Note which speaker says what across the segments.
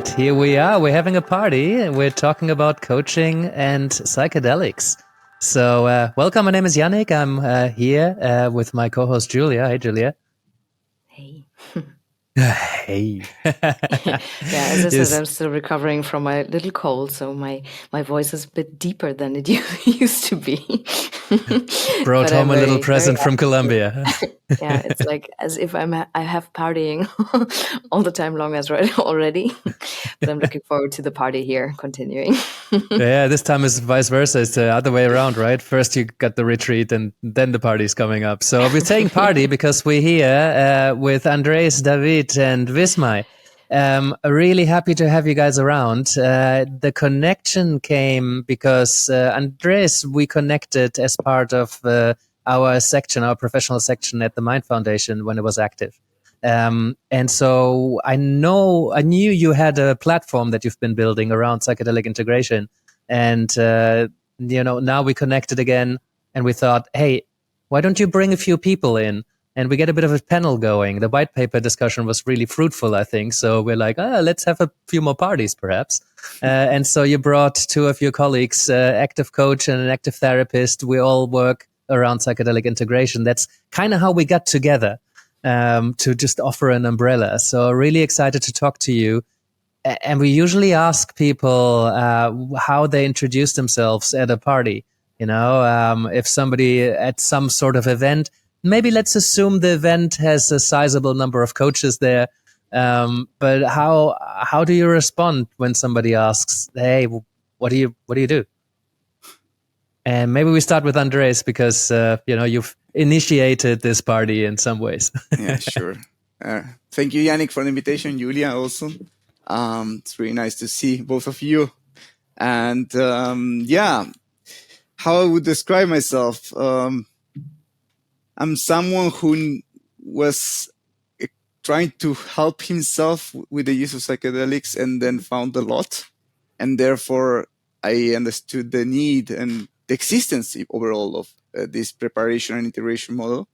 Speaker 1: right, here we are. We're having a party. We're talking about coaching and psychedelics. So, welcome. My name is Yannick. I'm here with my co-host Julia. Hey, Julia.
Speaker 2: Hey.
Speaker 1: Hey.
Speaker 2: Yeah, as I said, I'm still recovering from my little cold, so my voice is a bit deeper than it used to be.
Speaker 1: Brought
Speaker 2: But
Speaker 1: home
Speaker 2: I'm
Speaker 1: a little
Speaker 2: very
Speaker 1: present from
Speaker 2: happy.
Speaker 1: Colombia.
Speaker 2: Yeah, it's like as if I have partying all the time long as already. But I'm looking forward to the party here continuing.
Speaker 1: Yeah, this time is vice versa. It's the other way around, right? First you got the retreat and then the party's coming up. So we're saying party because we're here with Andres, David, and Vismay. Really happy to have you guys around. The connection came because Andres, we connected as part of our section, our professional section at the Mind Foundation when it was active. And so I knew you had a platform that you've been building around psychedelic integration. And, now we connected again and we thought, hey, why don't you bring a few people in and we get a bit of a panel going? The white paper discussion was really fruitful, I think. So we're like, let's have a few more parties perhaps. And so you brought two of your colleagues, active coach and an active therapist. We all work around psychedelic integration. That's kind of how we got together. To just offer an umbrella. So really excited to talk to you. And we usually ask people how they introduce themselves at a party. If somebody at some sort of event, maybe let's assume the event has a sizable number of coaches there. But how do you respond when somebody asks, "Hey, what do you do?" And maybe we start with Andres because you've initiated this party in some ways.
Speaker 3: Yeah, sure. Thank you, Yannick, for the invitation. Julia, also. It's really nice to see both of you. And how I would describe myself. I'm someone who was trying to help himself with the use of psychedelics and then found a lot. And therefore, I understood the need and the existence overall of this preparation and integration model.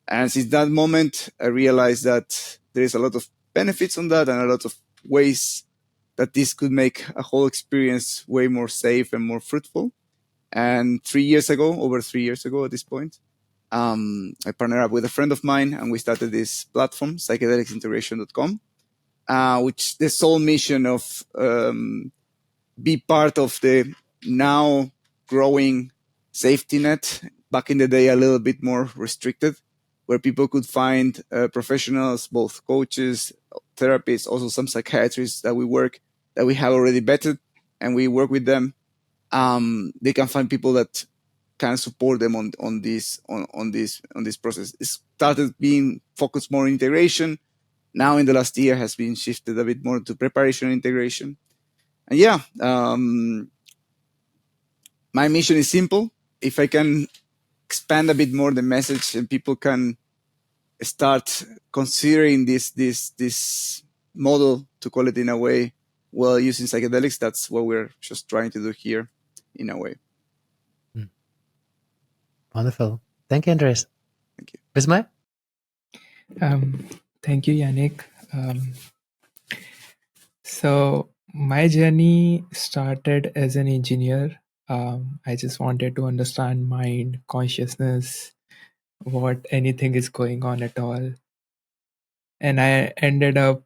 Speaker 3: And since that moment, I realized that there is a lot of benefits on that and a lot of ways that this could make a whole experience way more safe and more fruitful. And over 3 years ago at this point, I partnered up with a friend of mine and we started this platform, psychedelicsintegration.com, which the sole mission of be part of the now growing safety net. Back in the day, a little bit more restricted, where people could find professionals, both coaches, therapists, also some psychiatrists that we have already vetted, and we work with them. They can find people that can support them on this process. It started being focused more on integration. Now in the last year has been shifted a bit more to preparation and integration. And my mission is simple. If I can expand a bit more the message and people can start considering this model, to call it in a way, while using psychedelics, that's what we're just trying to do here in a way.
Speaker 1: Wonderful. Thank you, Andres.
Speaker 3: Thank you.
Speaker 1: Vismay?
Speaker 4: Thank you, Yannick. So my journey started as an engineer. I just wanted to understand mind, consciousness, what anything is going on at all. And I ended up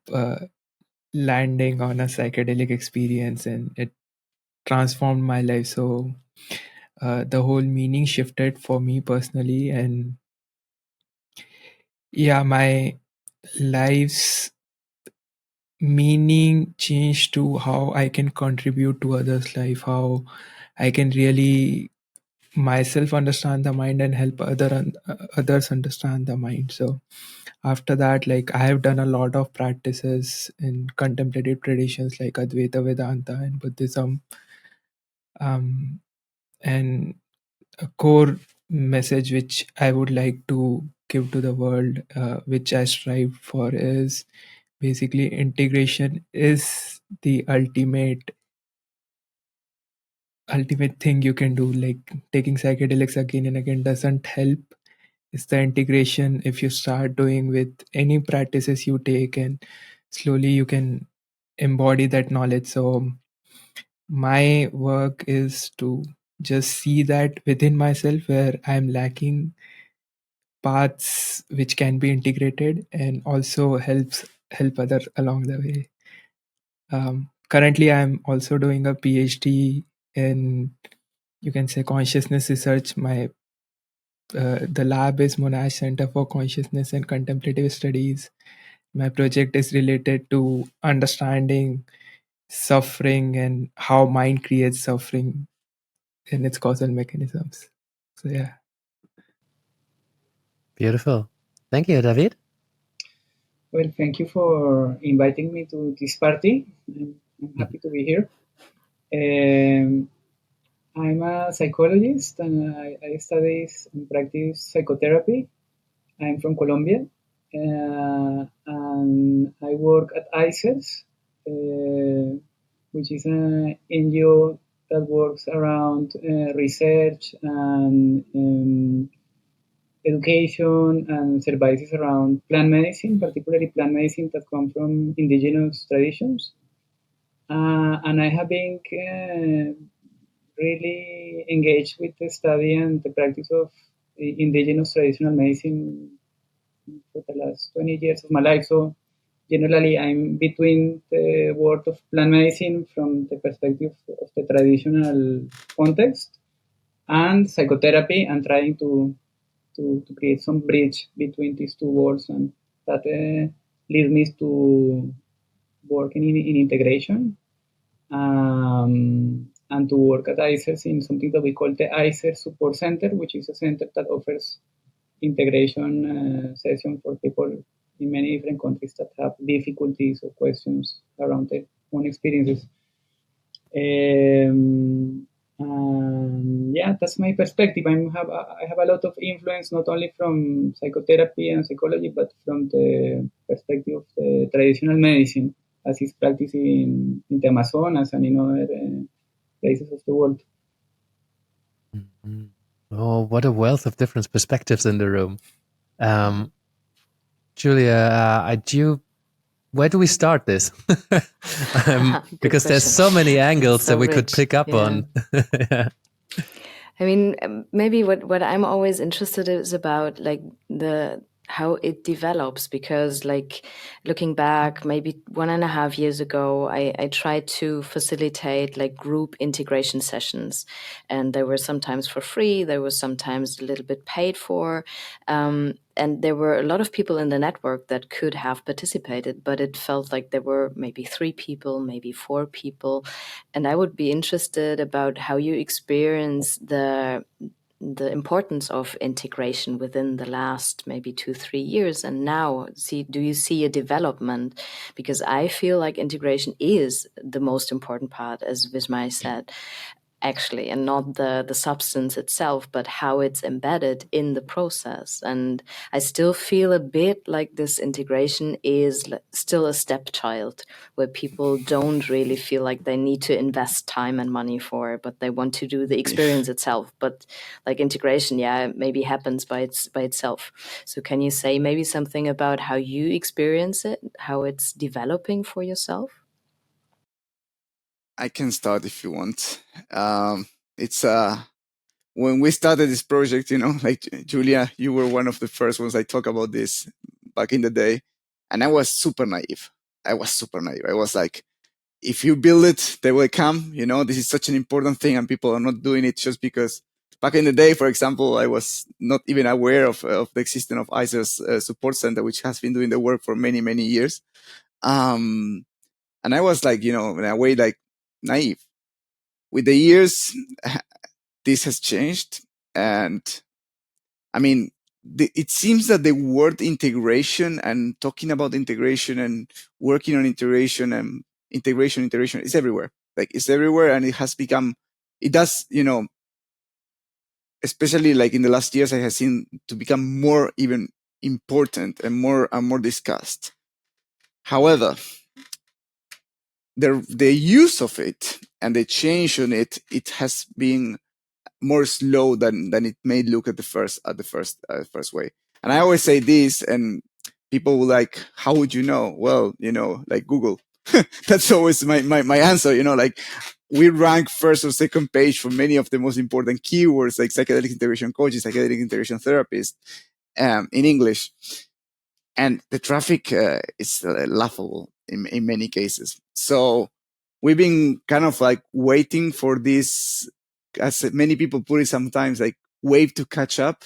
Speaker 4: landing on a psychedelic experience and it transformed my life. So the whole meaning shifted for me personally. And yeah, my life's meaning changed to how I can contribute to others' life, how I can really myself understand the mind and help others understand the mind. So after that, like I have done a lot of practices in contemplative traditions like Advaita Vedanta and Buddhism. And a core message which I would like to give to the world, which I strive for, is basically integration is the ultimate thing you can do. Like taking psychedelics again and again doesn't help. It's the integration. If you start doing with any practices you take and slowly you can embody that knowledge. So my work is to just see that within myself where I'm lacking paths which can be integrated, and also help other along the way. Currently, I'm also doing a PhD in, you can say, consciousness research. My the lab is Monash Center for Consciousness and Contemplative Studies. My project is related to understanding suffering and how mind creates suffering and its causal mechanisms. So yeah.
Speaker 1: Beautiful. Thank you, David.
Speaker 5: Well, thank you for inviting me to this party. I'm happy to be here. I'm a psychologist and I study and practice psychotherapy. I'm from Colombia, and I work at ICES, which is an NGO that works around research and education and services around plant medicine, particularly plant medicine that come from indigenous traditions. And I have been really engaged with the study and the practice of indigenous traditional medicine for the last 20 years of my life. So generally, I'm between the world of plant medicine from the perspective of the traditional context and psychotherapy, and trying to create some bridge between these two worlds, and that leads me to working in integration, and to work at ICES in something that we call the ICES Support Center, which is a center that offers integration session for people in many different countries that have difficulties or questions around their own experiences. Yeah, that's my perspective. I have a lot of influence, not only from psychotherapy and psychology, but from the perspective of the traditional medicine as it's practiced in the Amazonas and in other places of the world.
Speaker 1: Mm-hmm. Oh, what a wealth of different perspectives in the room. Julia, where do we start this? Because there's so many angles
Speaker 2: so
Speaker 1: that we
Speaker 2: rich.
Speaker 1: could pick up on. Yeah.
Speaker 2: I mean, maybe what I'm always interested in is about like how it develops, because like looking back maybe 1.5 years ago, I tried to facilitate like group integration sessions, and they were sometimes for free, they were sometimes a little bit paid for, and there were a lot of people in the network that could have participated, but it felt like there were maybe 3 people, maybe 4 people. And I would be interested about how you experience the importance of integration within the last maybe 2-3 years, and now do you see a development? Because I feel like integration is the most important part, as Vismai said, actually, and not the substance itself, but how it's embedded in the process. And I still feel a bit like this integration is still a stepchild, where people don't really feel like they need to invest time and money for it, but they want to do the experience itself. But like integration, yeah, maybe happens by itself. So can you say maybe something about how you experience it, how it's developing for yourself?
Speaker 3: I can start if you want. It's when we started this project, like Julia, you were one of the first ones I talk about this back in the day, and I was super naive. I was like, if you build it, they will come. This is such an important thing, and people are not doing it just because. Back in the day, for example, I was not even aware of the existence of ICES Support Center, which has been doing the work for many, many years. And I was like, in a way, like naive. With the years, this has changed. And I mean, it seems that the word integration and talking about integration and working on integration and integration is everywhere. Like it's everywhere, and it has become, it does, especially like in the last years, I have seen to become more even important and more discussed. However, the use of it and the change on it has been more slow than it may look at the first way. And I always say this, and people will like, how would you know? Well, like Google. That's always my answer, like we rank first or second page for many of the most important keywords like psychedelic integration coaches, psychedelic integration therapists, in English. And the traffic is laughable in many cases. So we've been kind of like waiting for this, as many people put it sometimes, like wave to catch up.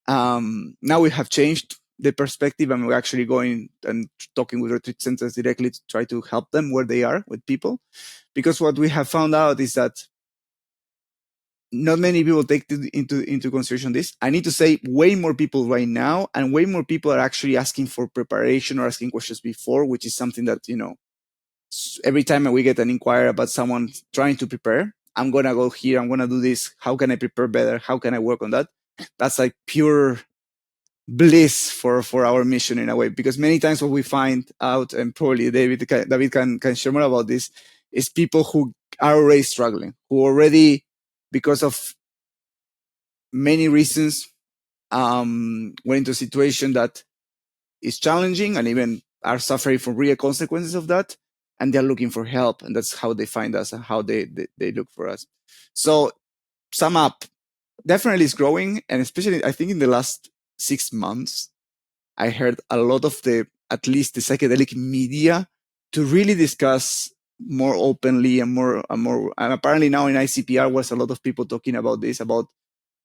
Speaker 3: Now we have changed the perspective, and we're actually going and talking with retreat centers directly to try to help them where they are with people. Because what we have found out is that not many people take into consideration this. I need to say way more people right now, and way more people are actually asking for preparation or asking questions before, which is something that, every time we get an inquiry about someone trying to prepare, I'm going to go here, I'm going to do this. How can I prepare better? How can I work on that? That's like pure bliss for our mission in a way, because many times what we find out, and probably David can share more about this, is people who are already struggling, who already, because of many reasons, went into a situation that is challenging and even are suffering from real consequences of that, and they're looking for help, and that's how they find us and how they look for us. So sum up, definitely it's growing, and especially I think in the last 6 months I heard a lot of at least the psychedelic media to really discuss more openly and more, and apparently now in ICPR was a lot of people talking about this, about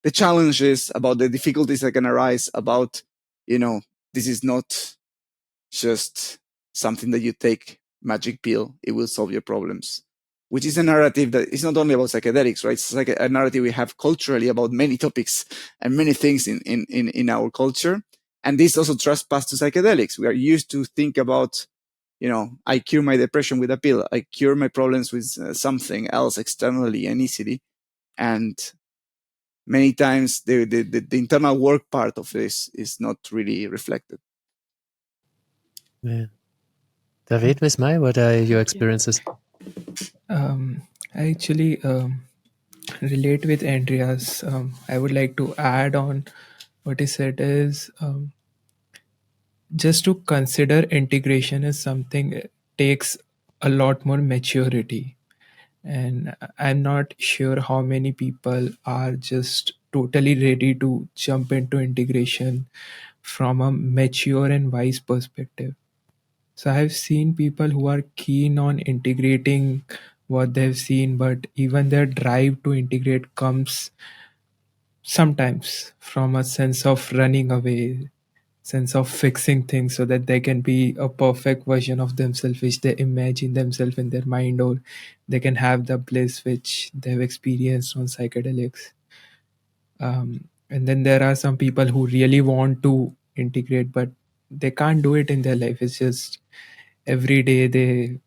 Speaker 3: the challenges, about the difficulties that can arise, about, this is not just something that you take magic pill, it will solve your problems, which is a narrative that is not only about psychedelics, right? It's like a narrative we have culturally about many topics and many things in our culture. And this also trespass to psychedelics. We are used to think about, I cure my depression with a pill. I cure my problems with something else externally and easily. And many times the internal work part of this is not really reflected.
Speaker 1: Yeah. David, Vismay, what are your experiences?
Speaker 4: I actually relate with Andreas. I would like to add on what he said is just to consider integration as something takes a lot more maturity. And I'm not sure how many people are just totally ready to jump into integration from a mature and wise perspective. So I've seen people who are keen on integrating what they've seen, but even their drive to integrate comes sometimes from a sense of running away, sense of fixing things so that they can be a perfect version of themselves which they imagine themselves in their mind, or they can have the bliss which they've experienced on psychedelics. And then there are some people who really want to integrate but they can't do it in their life. It's just every day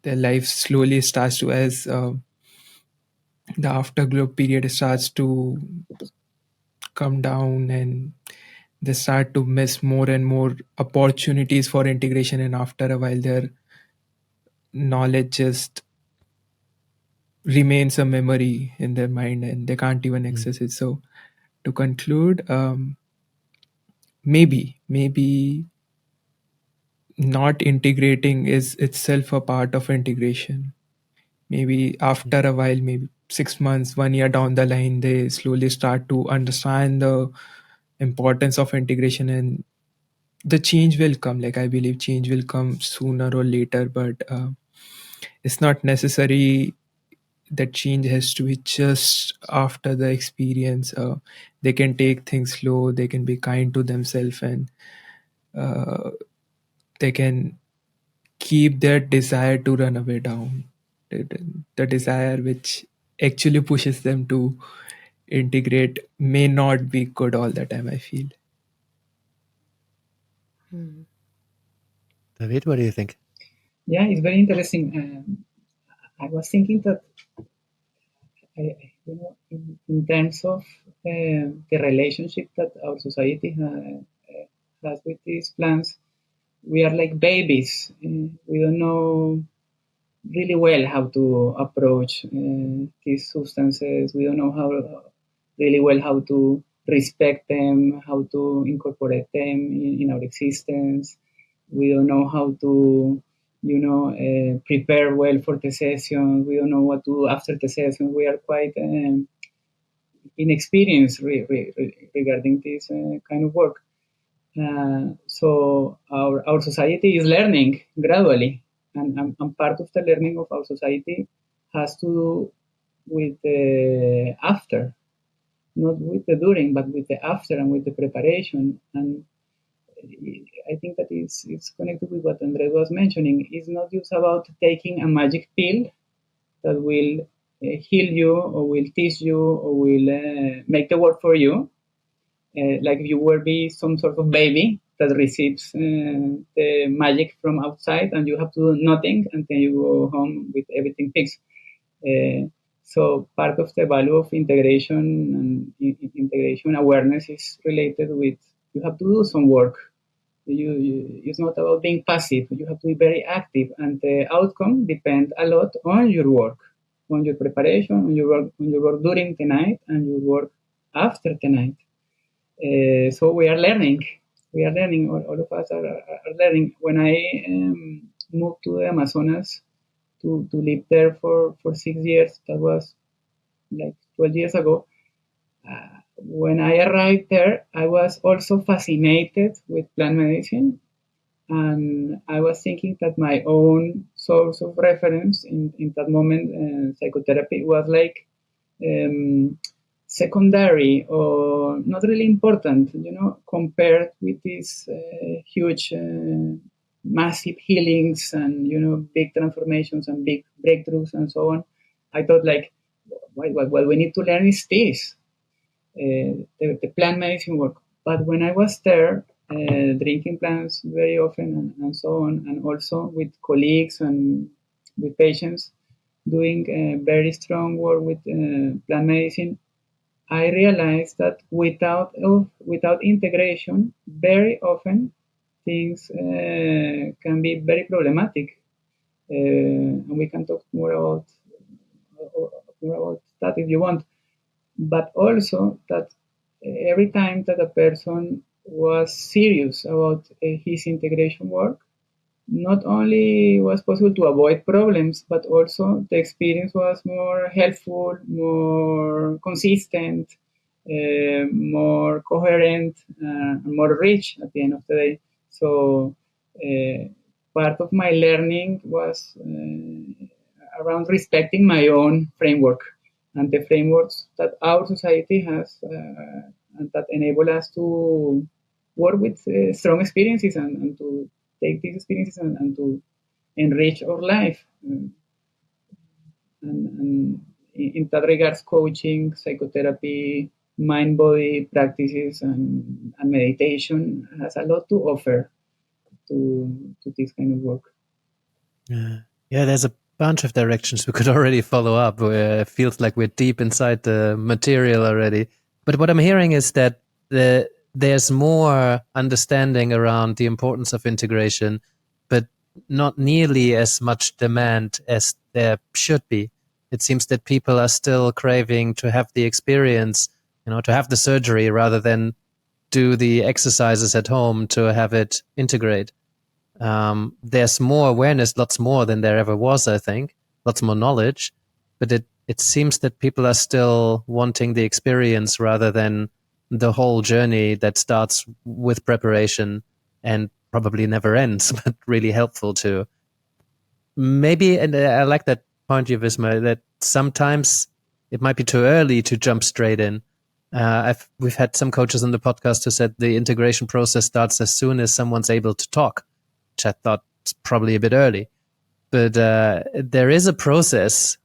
Speaker 4: their life slowly starts to, as the afterglow period starts to come down, and they start to miss more and more opportunities for integration, and after a while their knowledge just remains a memory in their mind and they can't even access it. So to conclude, maybe not integrating is itself a part of integration. Maybe after a while, maybe 6 months, 1 year down the line, they slowly start to understand the importance of integration, and the change will come. Like, I believe change will come sooner or later, but it's not necessary that change has to be just after the experience. They can take things slow, they can be kind to themselves, and uh, they can keep their desire to run away down. The desire which actually pushes them to integrate may not be good all the time, I feel.
Speaker 1: David, what do you think?
Speaker 5: Yeah, it's very interesting. I was thinking that, in terms of the relationship that our society has with these plants, we are like babies. We don't know really well how to approach these substances. We don't know how really well how to respect them, how to incorporate them in our existence. We don't know how to, prepare well for the session. We don't know what to do after the session. We are quite inexperienced regarding this kind of work. So our society is learning gradually, and part of the learning of our society has to do with the after, not with the during, but with the after and with the preparation. And I think that it's connected with what Andres was mentioning. It's not just about taking a magic pill that will heal you or will teach you or will make the work for you. Like you will be some sort of baby that receives the magic from outside and you have to do nothing until you go home with everything fixed. So part of the value of integration and integration awareness is related with you have to do some work. It's not about being passive. You have to be very active, and the outcome depends a lot on your work, on your preparation, on your work during the night, and your work after the night. So we are learning. We are learning. All of us are learning. When I moved to the Amazonas to live there for 6 years, that was like 12 years ago. When I arrived there, I was also fascinated with plant medicine. And I was thinking that my own source of reference in that moment, psychotherapy, was like secondary or not really important, compared with these huge, massive healings and, big transformations and big breakthroughs and so on. I thought like, what we need to learn is this, the plant medicine work. But when I was there, drinking plants very often and so on, and also with colleagues and with patients, doing very strong work with plant medicine, I realized that without integration, very often things can be very problematic, and we can talk more about that if you want. But also that every time that a person was serious about his integration work, not only was possible to avoid problems, but also the experience was more helpful, more consistent, more coherent, more rich at the end of the day. So part of my learning was around respecting my own framework and the frameworks that our society has and that enable us to work with strong experiences and to take these experiences and to enrich our life. And in that regards, coaching, psychotherapy, mind-body practices, and meditation has a lot to offer to this kind of work.
Speaker 1: Yeah, there's a bunch of directions we could already follow up. Where it feels like we're deep inside the material already. But what I'm hearing is that there's more understanding around the importance of integration, but not nearly as much demand as there should be. It seems that people are still craving to have the experience, to have the surgery rather than do the exercises at home to have it integrate. There's more awareness, lots more than there ever was, I think, lots more knowledge, but it seems that people are still wanting the experience rather than the whole journey that starts with preparation and probably never ends, but really helpful too. Maybe, and I like that point, Visma, that sometimes it might be too early to jump straight in. We've had some coaches on the podcast who said the integration process starts as soon as someone's able to talk, which I thought was probably a bit early. But there is a process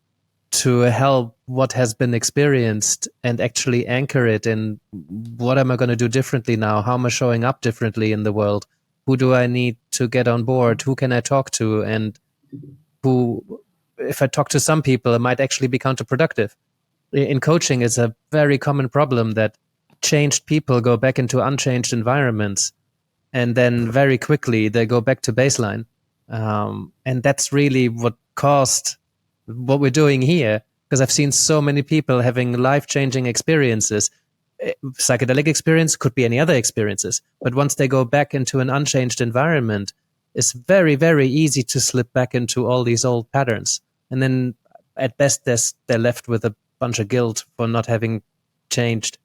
Speaker 1: to help what has been experienced and actually anchor it in what am I going to do differently now? How am I showing up differently in the world? Who do I need to get on board? Who can I talk to? And who, if I talk to some people, it might actually be counterproductive. In coaching, it's a very common problem that changed people go back into unchanged environments. And then very quickly they go back to baseline. And that's really what caused what we're doing here, because I've seen so many people having life-changing experiences. Psychedelic experience could be any other experiences. But once they go back into an unchanged environment, it's very, very easy to slip back into all these old patterns. And then at best, they're left with a bunch of guilt for not having changed.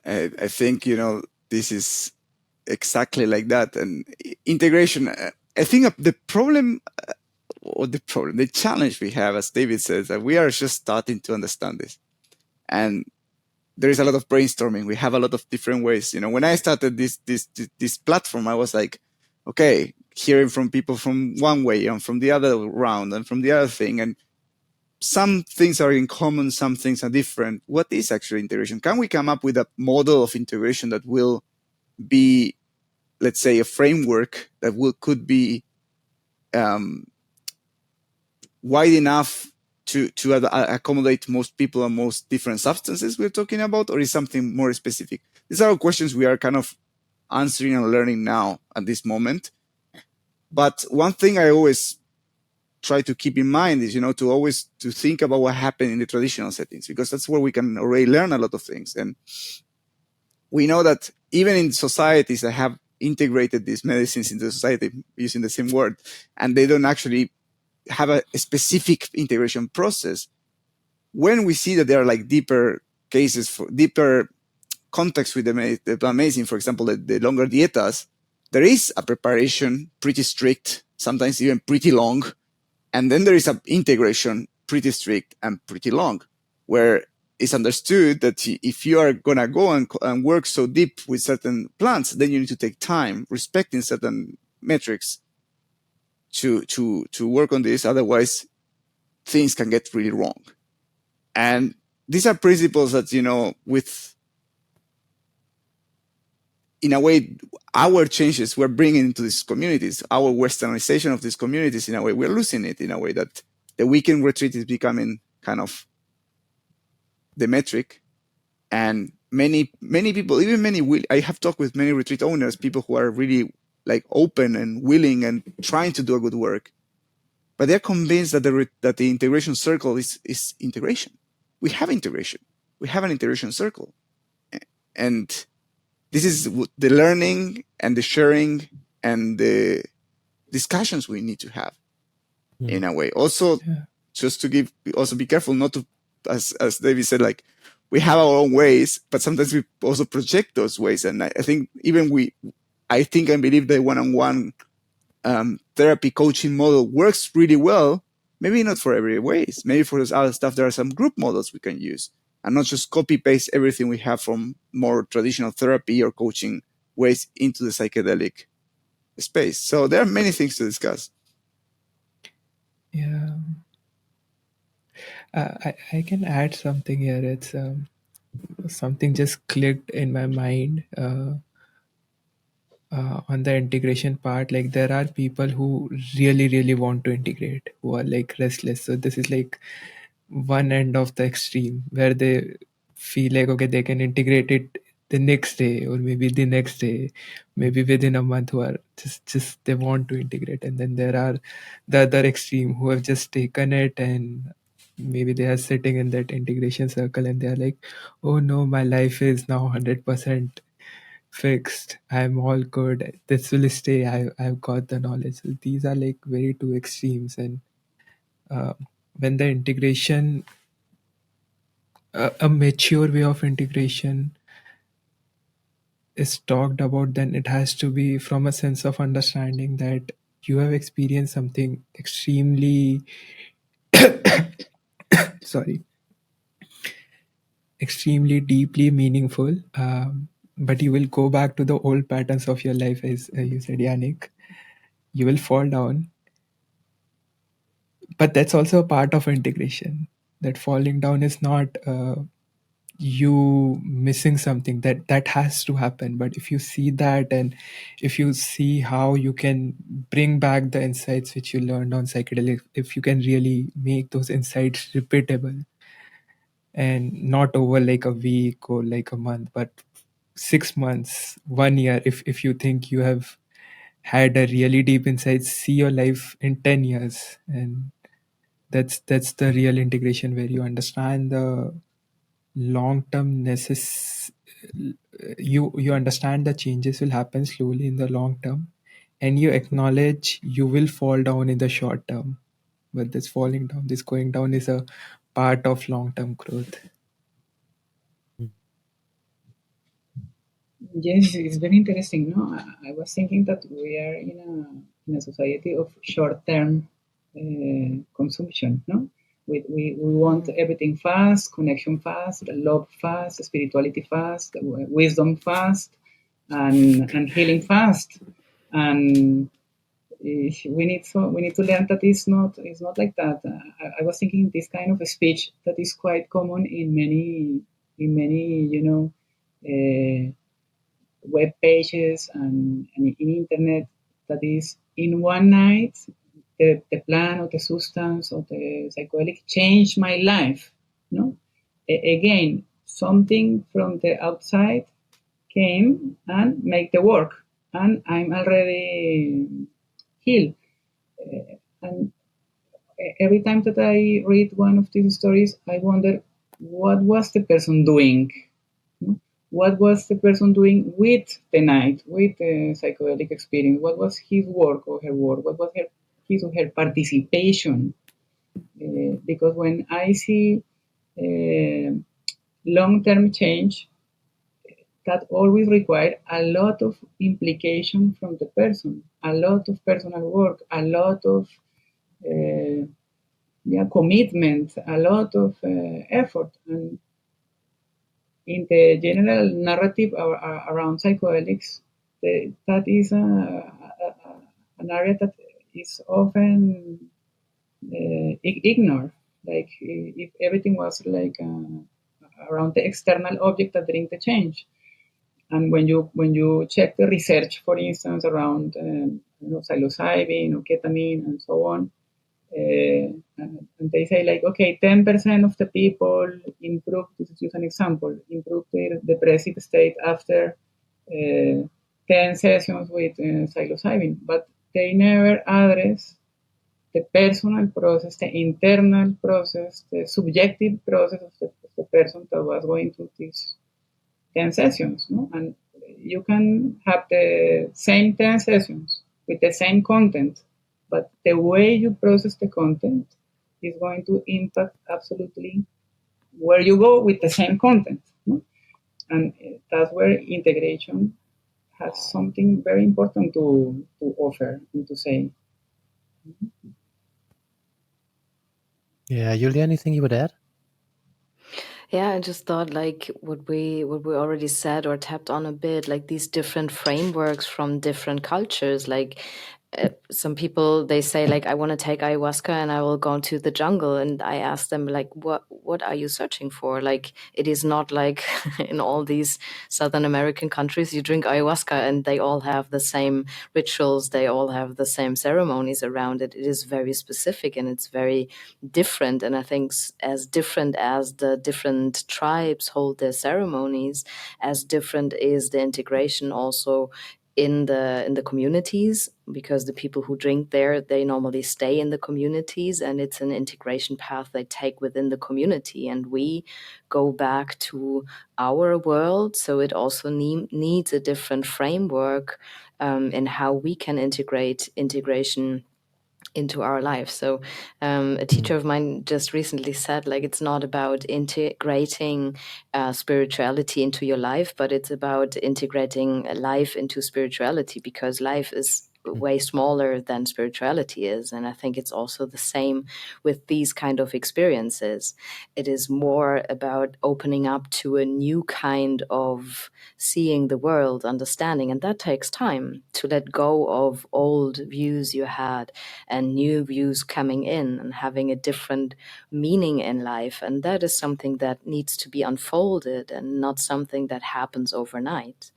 Speaker 3: I think, this is exactly like that. And integration, I think the problem, the challenge we have, as David says, that we are just starting to understand this. And there is a lot of brainstorming. We have a lot of different ways. When I started this platform, I was like, okay, hearing from people from one way and from the other round and from the other thing. And some things are in common, some things are different. What is actually integration? Can we come up with a model of integration that will be, let's say, a framework that could be wide enough to accommodate most people and most different substances we're talking about, or is something more specific? These are all questions we are kind of answering and learning now at this moment. But one thing I always try to keep in mind is, to think about what happened in the traditional settings, because that's where we can already learn a lot of things. And we know that even in societies that have integrated these medicines into society, using the same word, and they don't actually have a specific integration process, when we see that there are like deeper cases for deeper context with the plant medicine, for example, the longer dietas, there is a preparation pretty strict, sometimes even pretty long. And then there is an integration pretty strict and pretty long, where it's understood that if you are going to go and work so deep with certain plants, then you need to take time, respecting certain metrics to work on this. Otherwise, things can get really wrong. And these are principles that, in a way, our changes we're bringing into these communities, our westernization of these communities, in a way, we're losing it in a way that the weekend retreat is becoming kind of the metric. And many people, even I have talked with many retreat owners, people who are really like open and willing and trying to do a good work, but they're convinced that the integration circle is integration. We have integration. We have an integration circle. And this is the learning and the sharing and the discussions we need to have in a way. Also, just to also be careful not to, as David said, like we have our own ways, but sometimes we also project those ways. And I think I think and believe the one-on-one therapy coaching model works really well. Maybe not for every ways. Maybe for this other stuff, there are some group models we can use, and not just copy paste everything we have from more traditional therapy or coaching ways into the psychedelic space. So there are many things to discuss.
Speaker 4: Yeah. I can add something here. It's something just clicked in my mind on the integration part. Like there are people who really, really want to integrate, who are like restless. So this is like one end of the extreme where they feel like, okay, they can integrate it the next day or maybe the next day, maybe within a month, who are just they want to integrate. And then there are the other extreme who have just taken it and maybe they are sitting in that integration circle and they are like, oh no, my life is now 100% fixed, I'm all good, this will stay, I've got the knowledge. So these are like very two extremes. And when the integration, a mature way of integration is talked about, then it has to be from a sense of understanding that you have experienced something extremely extremely deeply meaningful, but you will go back to the old patterns of your life, as you said, Yannick. You will fall down, but that's also a part of integration. That falling down is not you missing something, that has to happen. But if you see that, and if you see how you can bring back the insights which you learned on psychedelics, if you can really make those insights repeatable, and not over like a week or like a month, but 6 months, 1 year, if you think you have had a really deep insight, see your life in 10 years. And that's the real integration, where you understand the long-term you understand the changes will happen slowly in the long term, and you acknowledge you will fall down in the short term, but this falling down, this going down is a part of long term growth.
Speaker 5: Yes, it's very interesting. No, I was thinking that we are in a society of short-term consumption. No, we want everything fast, connection fast, love fast, spirituality fast, wisdom fast, and healing fast. And we need to learn that it's not like that. I was thinking this kind of a speech that is quite common in many web pages and in internet, that is in one night the plant or the substance or the psychedelic changed my life. No, again, something from the outside came and make the work, and I'm already healed. And every time that I read one of these stories, I wonder what was the person doing. What was the person doing with the night, with the psychedelic experience? What was his work or her work? What was his or her participation? Because when I see long-term change, that always requires a lot of implication from the person, a lot of personal work, a lot of commitment, a lot of effort. And in the general narrative around psychedelics, that is an area that is often ignored. Like if everything was like around the external object that brings the change. And when you check the research, for instance, around psilocybin or ketamine and so on, and they say like, okay, 10% of the people improve, this is just an example, improve their depressive state after 10 sessions with psilocybin, but they never address the personal process, the internal process, the subjective process of the person that was going through these 10 sessions. No? And you can have the same 10 sessions with the same content, but the way you process the content is going to impact absolutely where you go with the same content. No? And that's where integration has something very important to offer and to say.
Speaker 1: Yeah, Julia, anything you would add?
Speaker 2: Yeah, I just thought like what we already said or tapped on a bit, like these different frameworks from different cultures. Like some people, they say like, I want to take ayahuasca and I will go into the jungle, and I ask them like, what are you searching for? Like it is not like in all these Southern American countries you drink ayahuasca and they all have the same rituals, they all have the same ceremonies around it. It is very specific and it's very different. And I think as different as the different tribes hold their ceremonies, as different is the integration also in the communities, because the people who drink there, they normally stay in the communities, and it's an integration path they take within the community, and we go back to our world. So it also needs a different framework in how we can integration into our life. So a teacher of mine just recently said, like, it's not about integrating spirituality into your life, but it's about integrating life into spirituality, because life is way smaller than spirituality is. And I think it's also the same with these kind of experiences. It is more about opening up to a new kind of seeing the world, understanding, and that takes time to let go of old views you had and new views coming in and having a different meaning in life. And that is something that needs to be unfolded and not something that happens overnight.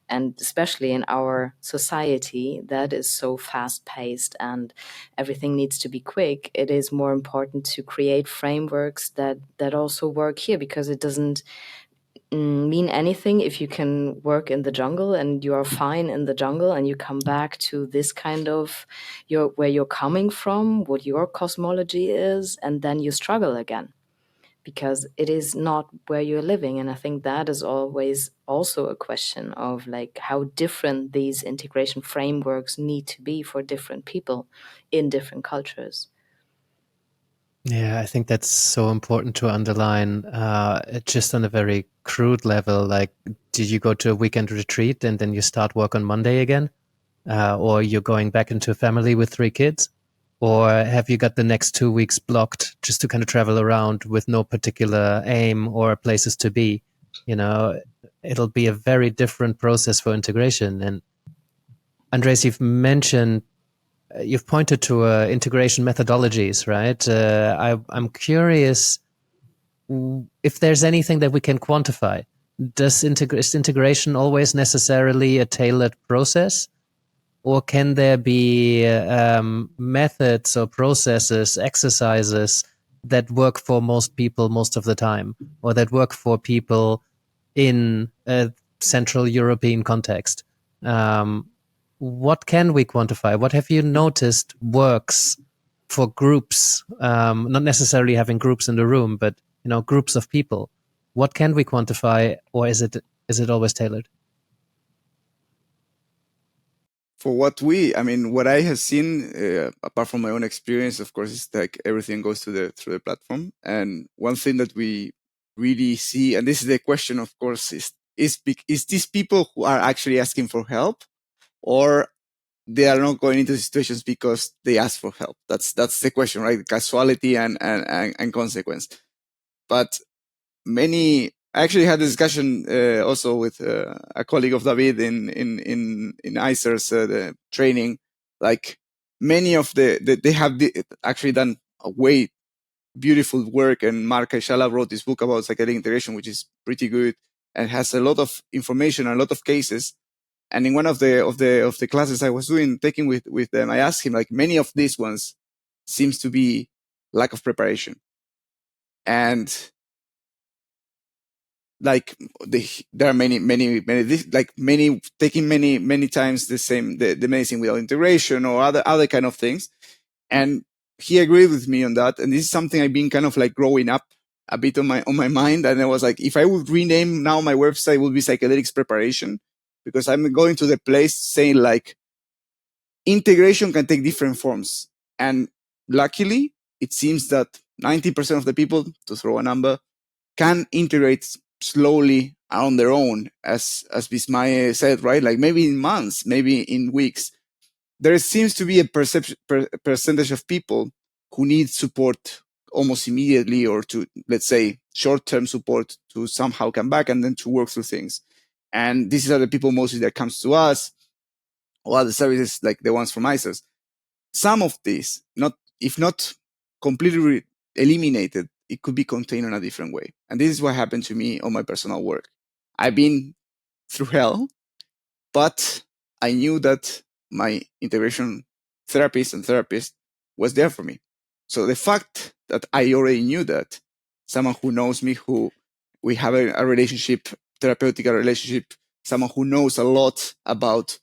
Speaker 2: And especially in our society that is so fast paced and everything needs to be quick, it is more important to create frameworks that also work here, because it doesn't mean anything if you can work in the jungle and you are fine in the jungle and you come back to this kind of where you're coming from, what your cosmology is, and then you struggle again. because it is not where you're living. And I think that is always also a question of like how different these integration frameworks need to be for different people in different cultures.
Speaker 1: Yeah, I think that's so important to underline. Just on a very crude level, like, did you go to a weekend retreat and then you start work on Monday again? Or you're going back into a family with 3 kids? Or have you got the next 2 weeks blocked just to kind of travel around with no particular aim or places to be? You know, it'll be a very different process for integration. And Andres, you've pointed to integration methodologies, right? I'm curious if there's anything that we can quantify. Is integration always necessarily a tailored process? Or can there be methods or processes, exercises that work for most people most of the time, or that work for people in a Central European context? What can we quantify? What have you noticed works for groups? Not necessarily having groups in the room, but groups of people. What can we quantify, or is it always tailored?
Speaker 3: For what I have seen, apart from my own experience, of course, is like everything goes through the platform. And one thing that we really see, and this is the question, of course, is these people who are actually asking for help, or they are not going into situations because they ask for help? That's the question, right? Causality and consequence. But I actually had a discussion also with a colleague of David in ICER's the training. Like many of they have actually done a way beautiful work, and Mark Aishala wrote this book about psychedelic integration, which is pretty good and has a lot of information and a lot of cases. And in one of the classes I was taking with them, I asked him, like, many of these ones seems to be lack of preparation. And like there are many taking many times the medicine without integration or other kind of things. And he agreed with me on that. And this is something I've been kind of like growing up a bit on my mind. And I was like, if I would rename now my website, it would be Psychedelics Preparation, because I'm going to the place saying like integration can take different forms. And luckily, it seems that 90% of the people, to throw a number, can integrate slowly on their own, as Bismaye said, right? Like maybe in months, maybe in weeks. There seems to be a percentage of people who need support almost immediately, or to, let's say, short-term support to somehow come back and then to work through things. And these are the people mostly that comes to us, or other services like the ones from ISOs. Some of these, if not completely eliminated, it could be contained in a different way. And this is what happened to me on my personal work. I've been through hell, but I knew that my integration therapist was there for me. So the fact that I already knew that, someone who knows me, who we have a relationship, therapeutic relationship, someone who knows a lot about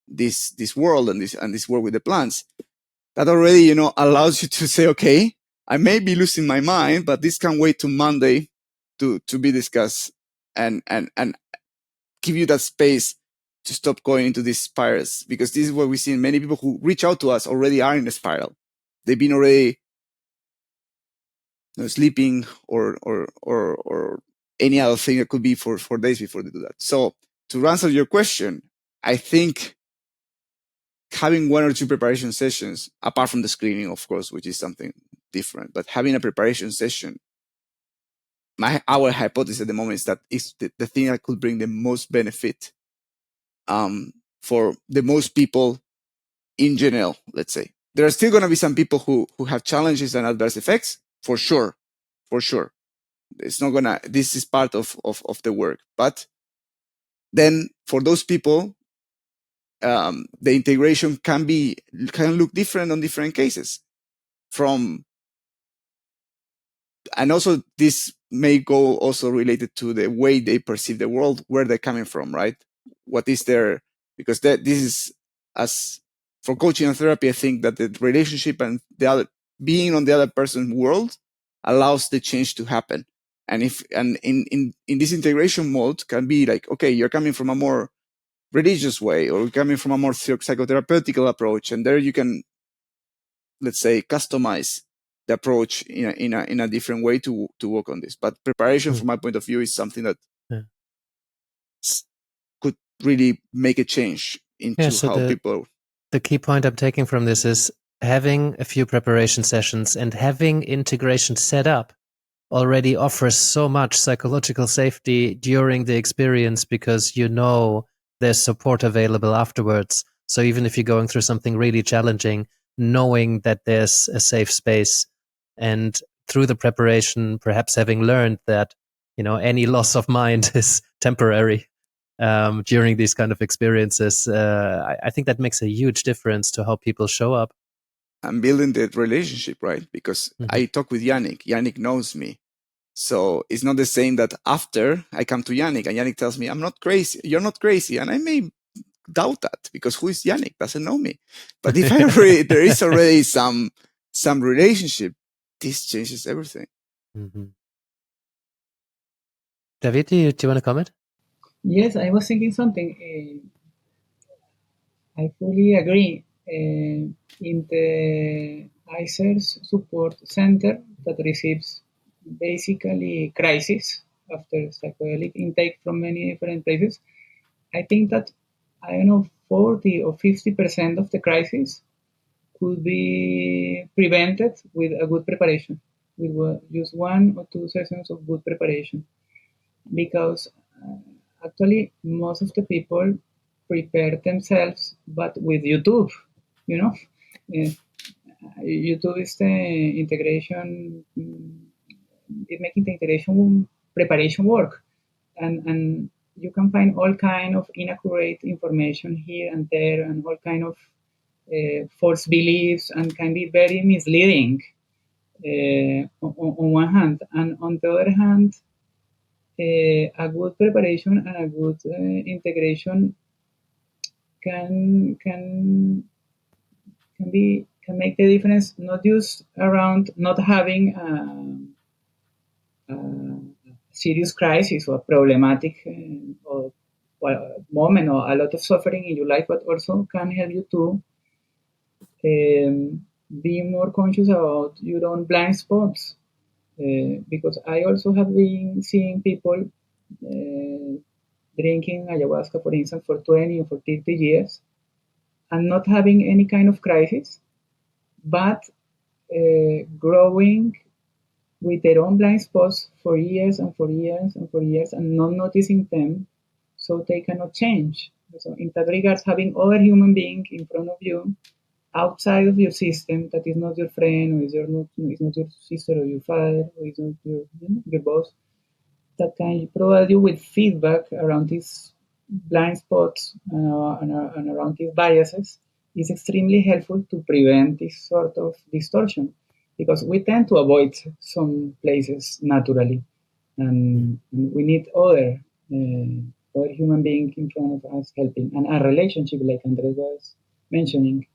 Speaker 3: this world and this work with the plants, that already, allows you to say, okay, I may be losing my mind, but this can wait to Monday to be discussed, and give you that space to stop going into these spirals. Because this is what we see in many people who reach out to us already are in a spiral. They've been already sleeping or any other thing that could be for days before they do that. So to answer your question, I think having 1 or 2 preparation sessions, apart from the screening, of course, which is something different, but having a preparation session, our hypothesis at the moment is that it's the thing that could bring the most benefit for the most people in general, let's say. There are still going to be some people who have challenges and adverse effects, for sure. It's not gonna, this is part of the work. But then for those people, the integration can look different on different cases. And also this may go also related to the way they perceive the world, where they're coming from, right? What is their, because this is, as for coaching and therapy, I think that the relationship and being on the other person's world allows the change to happen. And in this integration mode can be like, okay, you're coming from a more religious way, or coming from a more psychotherapeutical approach, and there you can, let's say, customize the approach in a different way to work on this. But preparation, from my point of view, is something that could really make a change into how people.
Speaker 1: The key point I'm taking from this is having a few preparation sessions and having integration set up already offers so much psychological safety during the experience, because there's support available afterwards. So even if you're going through something really challenging, knowing that there's a safe space, and through the preparation, perhaps having learned that, any loss of mind is temporary during these kind of experiences, I think that makes a huge difference to how people show up.
Speaker 3: And building that relationship, right? Because I talk with Yannick. Yannick knows me. So it's not the same that after I come to Yannick and Yannick tells me, I'm not crazy, you're not crazy. And I may doubt that, because who is Yannick? Doesn't know me. But if there is already some relationship, this changes everything.
Speaker 1: David, do you want to comment?
Speaker 5: Yes, I was thinking something. I fully agree. In the ICERS support center that receives basically crisis after psychedelic intake from many different places, I think that, 40 or 50% of the crisis could be prevented with a good preparation, with just 1 or 2 sessions of good preparation. Because actually, most of the people prepare themselves, but with YouTube, YouTube is the integration, it's making the integration preparation work. And you can find all kind of inaccurate information here and there, and all kind of false beliefs, and can be very misleading on one hand. And on the other hand, a good preparation and a good integration can make the difference, not just around not having a serious crisis or a problematic or moment or a lot of suffering in your life, but also can help you to be more conscious about your own blind spots. Because I also have been seeing people drinking ayahuasca, for instance, for 20 or for 30 years and not having any kind of crisis, but growing with their own blind spots for years and for years and for years, and not noticing them, so they cannot change. So in that regards, having other human being in front of you, outside of your system, that is not your friend, or is not your sister or your father, or is not your boss, that can provide you with feedback around these blind spots and around these biases, is extremely helpful to prevent this sort of distortion, because we tend to avoid some places naturally, and we need other human being in front of us helping, and a relationship, like Andres was mentioning,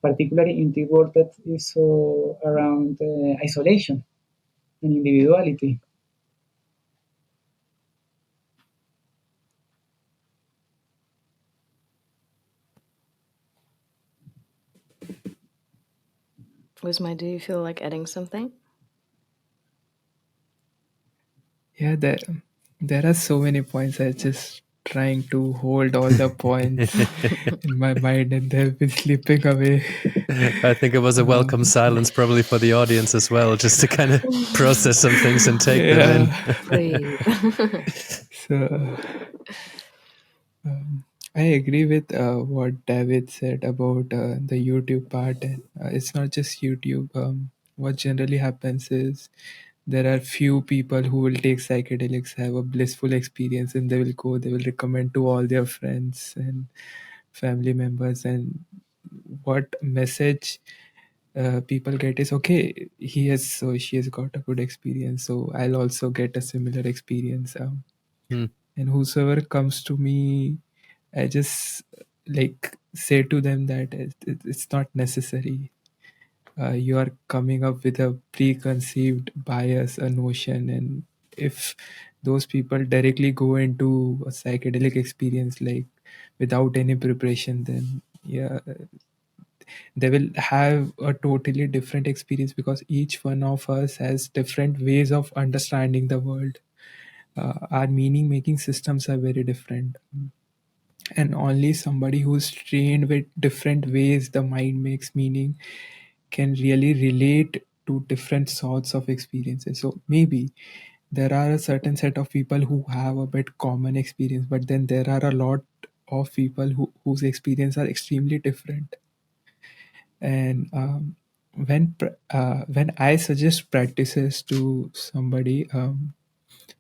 Speaker 5: particularly in the world that is so around isolation and individuality.
Speaker 2: Wisma, do you feel like adding something?
Speaker 4: Yeah, there are so many points. I just trying to hold all the points in my mind, and they've been slipping away.
Speaker 1: I think it was a welcome silence, probably for the audience as well, just to kind of process some things and take them in.
Speaker 4: So I agree with what David said about the YouTube part. And it's not just YouTube. What generally happens is there are few people who will take psychedelics, have a blissful experience, and they will recommend to all their friends and family members. And what message people get is, okay, she has got a good experience, so I'll also get a similar experience. And whosoever comes to me, I just like say to them that it's not necessary. you are coming up with a preconceived bias, a notion, and if those people directly go into a psychedelic experience like without any preparation, then yeah, they will have a totally different experience, because each one of us has different ways of understanding the world. Our meaning making systems are very different, and only somebody who's trained with different ways the mind makes meaning can really relate to different sorts of experiences. So maybe there are a certain set of people who have a bit common experience, but then there are a lot of people whose experience are extremely different. And when I suggest practices to somebody,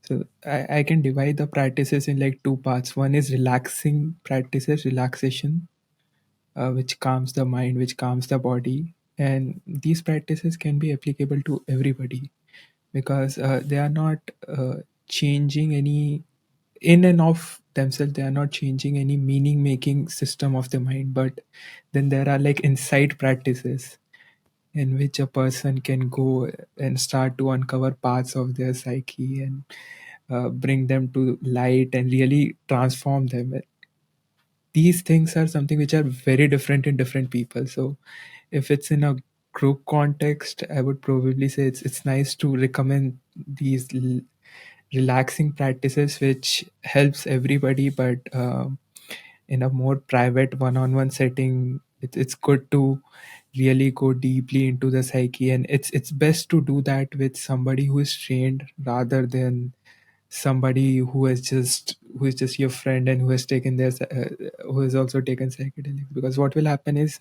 Speaker 4: so I can divide the practices in like two parts. One is relaxing practices, relaxation, which calms the mind, which calms the body. And these practices can be applicable to everybody, because they are not changing any, in and of themselves, they are not changing any meaning making system of the mind. But then there are like insight practices in which a person can go and start to uncover parts of their psyche and bring them to light and really transform them. These things are something which are very different in different people. So if it's in a group context, I would probably say it's nice to recommend these relaxing practices which helps everybody. But in a more private one-on-one setting, it's good to really go deeply into the psyche, and it's best to do that with somebody who is trained rather than somebody who is just your friend and who has taken who has also taken psychedelics. Because what will happen is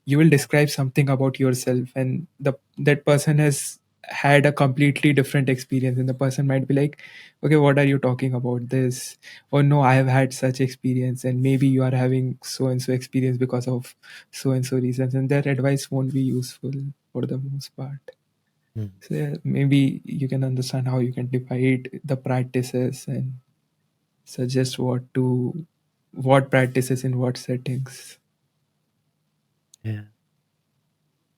Speaker 4: you will describe something about yourself, and that person has had a completely different experience, and the person might be like, okay, what are you talking about this? Or no, I have had such experience, and maybe you are having so and so experience because of so and so reasons, and their advice won't be useful for the most part. So yeah, maybe you can understand how you can divide the practices and suggest what practices in what settings.
Speaker 1: Yeah.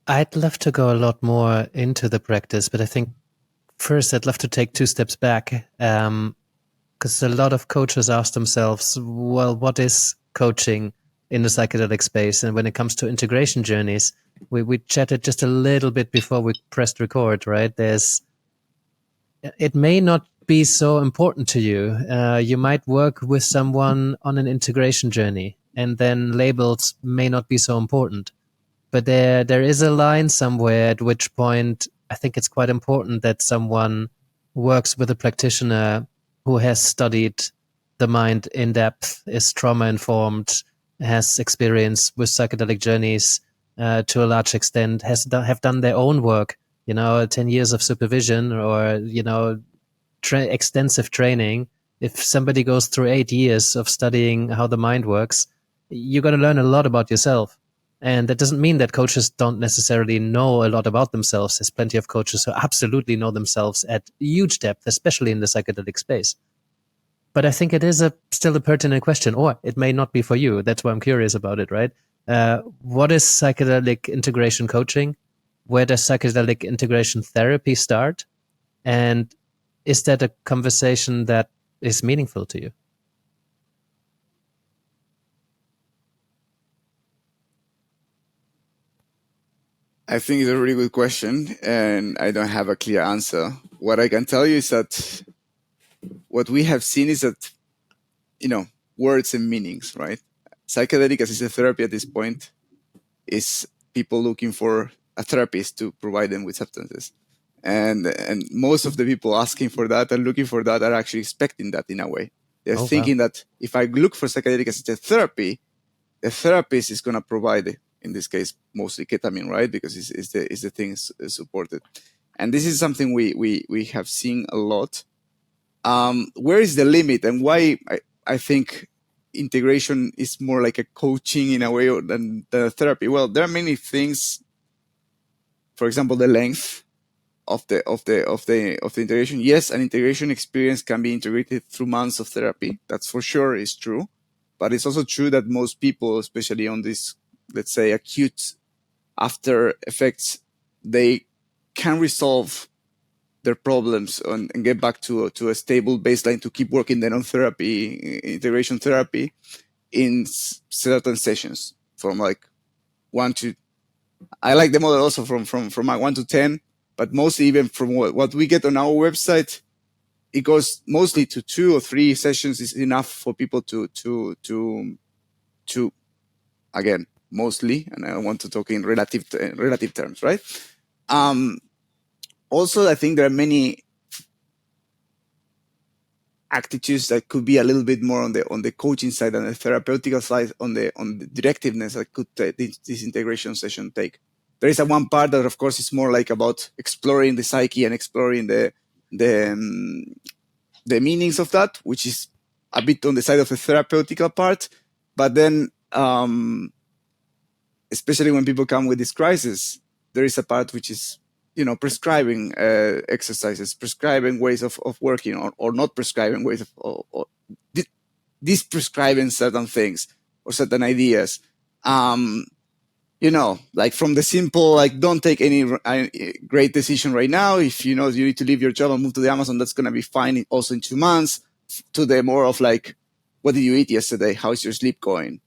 Speaker 1: I'd love to go a lot more into the practice, but I think first I'd love to take two steps back, because a lot of coaches ask themselves, well, what is coaching in the psychedelic space? And when it comes to integration journeys, we chatted just a little bit before we pressed record, right? It may not be so important to you. You might work with someone on an integration journey, and then labels may not be so important. But there is a line somewhere at which point I think it's quite important that someone works with a practitioner who has studied the mind in depth, is trauma informed, has experience with psychedelic journeys to a large extent, have done their own work. 10 years of supervision, or extensive training. If somebody goes through 8 years of studying how the mind works, you're going to learn a lot about yourself. And that doesn't mean that coaches don't necessarily know a lot about themselves. There's plenty of coaches who absolutely know themselves at huge depth, especially in the psychedelic space. But I think it is still a pertinent question, or it may not be for you. That's why I'm curious about it, right? What is psychedelic integration coaching? Where does psychedelic integration therapy start? And is that a conversation that is meaningful to you?
Speaker 3: I think it's a really good question, and I don't have a clear answer. What I can tell you is that what we have seen is that, words and meanings, right? Psychedelic assisted therapy at this point is people looking for a therapist to provide them with substances. And most of the people asking for that and looking for that are actually expecting that in a way. They're thinking that if I look for psychedelic assisted therapy, the therapist is going to provide, in this case, mostly ketamine, right? Because it's the thing supported. And this is something we have seen a lot. Where is the limit, and why I think integration is more like a coaching in a way than the therapy? Well, there are many things. For example, the length of the integration. Yes, an integration experience can be integrated through months of therapy. That's for sure is true. But it's also true that most people, especially on this, let's say, acute after effects they can resolve their problems and get back to a stable baseline to keep working then on therapy, integration therapy, in certain sessions from like 1 to, I like the model also from like 1 to 10, but mostly even from what we get on our website, it goes mostly to 2 or 3 sessions is enough for people to again, mostly, and I want to talk in relative terms, right? Also, I think there are many attitudes that could be a little bit more on the coaching side and the therapeutical side, on the directiveness that could this integration session take. There is a one part that, of course, is more like about exploring the psyche and exploring the meanings of that, which is a bit on the side of the therapeutical part. But then, especially when people come with this crisis, there is a part which is, prescribing exercises, prescribing ways of working, or not prescribing ways of, or disprescribing certain things or certain ideas. Like from the simple, like, don't take any great decision right now. If you need to leave your job and move to the Amazon, that's going to be fine also in 2 months, to the more of like, what did you eat yesterday? How's your sleep going?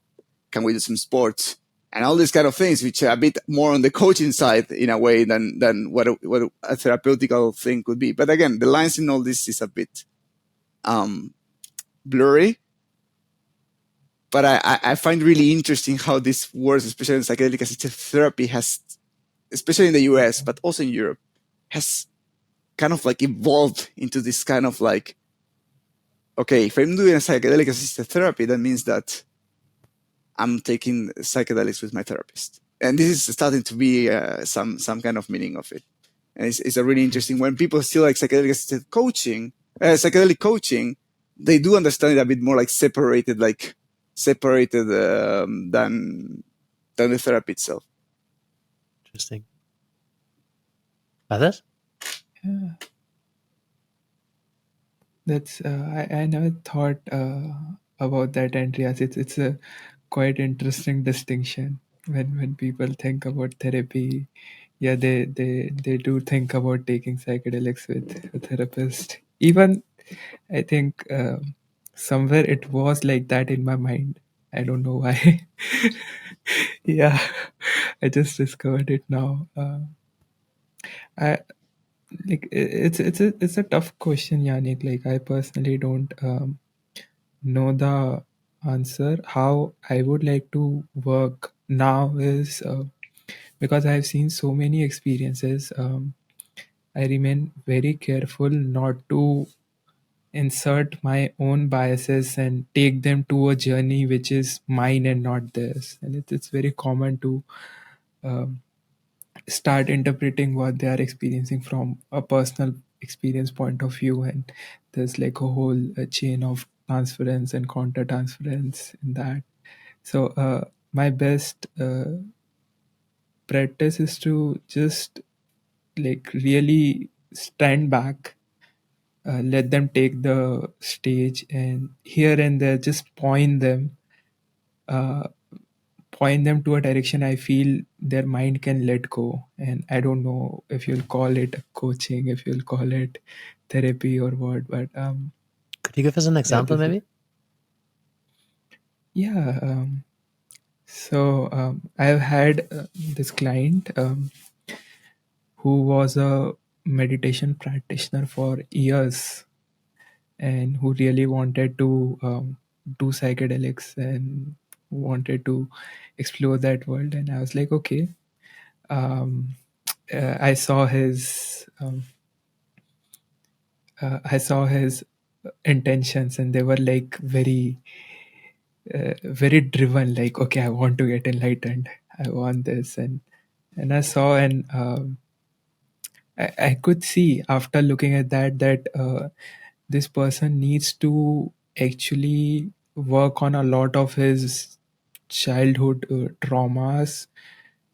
Speaker 3: Can we do some sports? And all these kind of things, which are a bit more on the coaching side in a way than what a therapeutical thing could be. But again, the lines in all this is a bit blurry. But I find really interesting how this works, especially in psychedelic assisted therapy, has, especially in the US, but also in Europe, has kind of like evolved into this kind of like, okay, if I'm doing a psychedelic assisted therapy, that means that I'm taking psychedelics with my therapist. And this is starting to be some kind of meaning of it. And it's a really interesting, when people still like psychedelic assisted coaching, psychedelic coaching, they do understand it a bit more like separated than the therapy itself.
Speaker 1: Interesting. Others?
Speaker 4: Yeah. That's I never thought about that, Andreas. It's a quite interesting distinction when people think about therapy. Yeah, they do think about taking psychedelics with a therapist. Even I think somewhere it was like that in my mind. I don't know why. Yeah, I just discovered it now. I like it's a tough question, Yannick. Like I personally don't know the answer. How I would like to work now is because I've seen so many experiences. I remain very careful not to insert my own biases and take them to a journey which is mine and not theirs. And it's very common to um, start interpreting what they are experiencing from a personal experience point of view, and there's like a whole chain of transference and counter transference in that. So my best practice is to just like really stand back, let them take the stage, and here and there just uh, point them to a direction I feel their mind can let go. And I don't know if you'll call it coaching, if you'll call it therapy or what, but
Speaker 1: Could you give us an example, maybe?
Speaker 4: Yeah. So I've had this client who was a meditation practitioner for years, and who really wanted to do psychedelics and wanted to explore that world. And I was like, okay. I saw his intentions, and they were like very driven. Like, okay, I want to get enlightened. I want this, and I saw, and I could see after looking at that this person needs to actually work on a lot of his childhood traumas,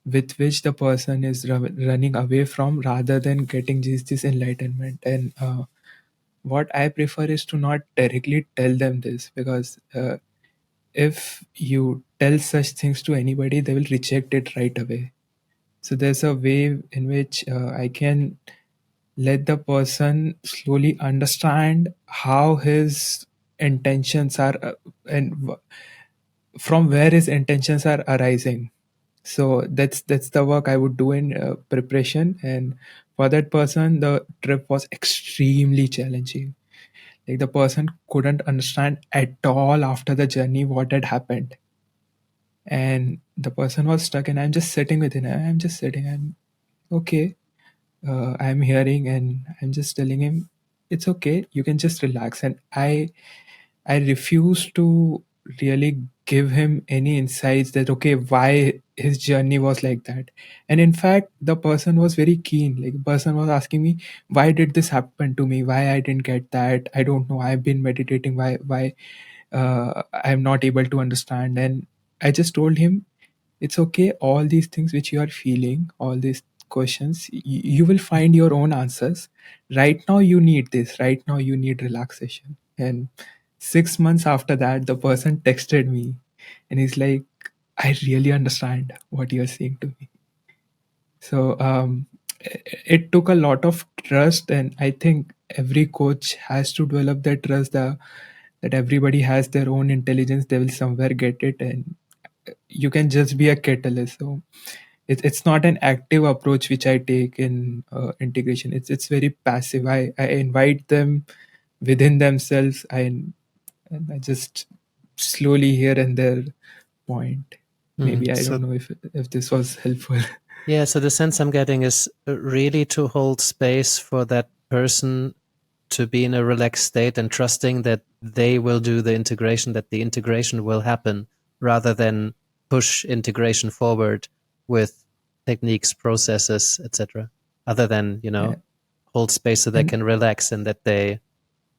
Speaker 4: with which the person is running away from, rather than getting this enlightenment. And what I prefer is to not directly tell them this, because if you tell such things to anybody, they will reject it right away. So there's a way in which I can let the person slowly understand how his intentions are from where his intentions are arising. So that's the work I would do in preparation. And for that person, the trip was extremely challenging. Like the person couldn't understand at all after the journey what had happened, and the person was stuck. And I'm just sitting with him. I'm just sitting. I'm okay. I'm hearing, and I'm just telling him it's okay. You can just relax. And I refuse to really give him any insights that okay why his journey was like that. And in fact, the person was very keen. Like the person was asking me, why did this happen to me? Why I didn't get that? I don't know. I've been meditating. Why I'm not able to understand? And I just told him it's okay. All these things which you are feeling, all these questions, you will find your own answers. Right now you need this. Right now you need relaxation. And 6 months after that, the person texted me and he's like, I really understand what you're saying to me. So it took a lot of trust, and I think every coach has to develop that trust, that everybody has their own intelligence. They will somewhere get it, and you can just be a catalyst. So it's not an active approach which I take in integration. It's very passive. I invite them within themselves. And I just slowly here and there point. Maybe I
Speaker 1: So
Speaker 4: don't know if this was helpful.
Speaker 1: yeah, so the sense I'm getting is really to hold space for that person to be in a relaxed state and trusting that they will do the integration, that the integration will happen, rather than push integration forward with techniques, processes, etc. Other than, hold space so they
Speaker 4: And
Speaker 1: can relax and that they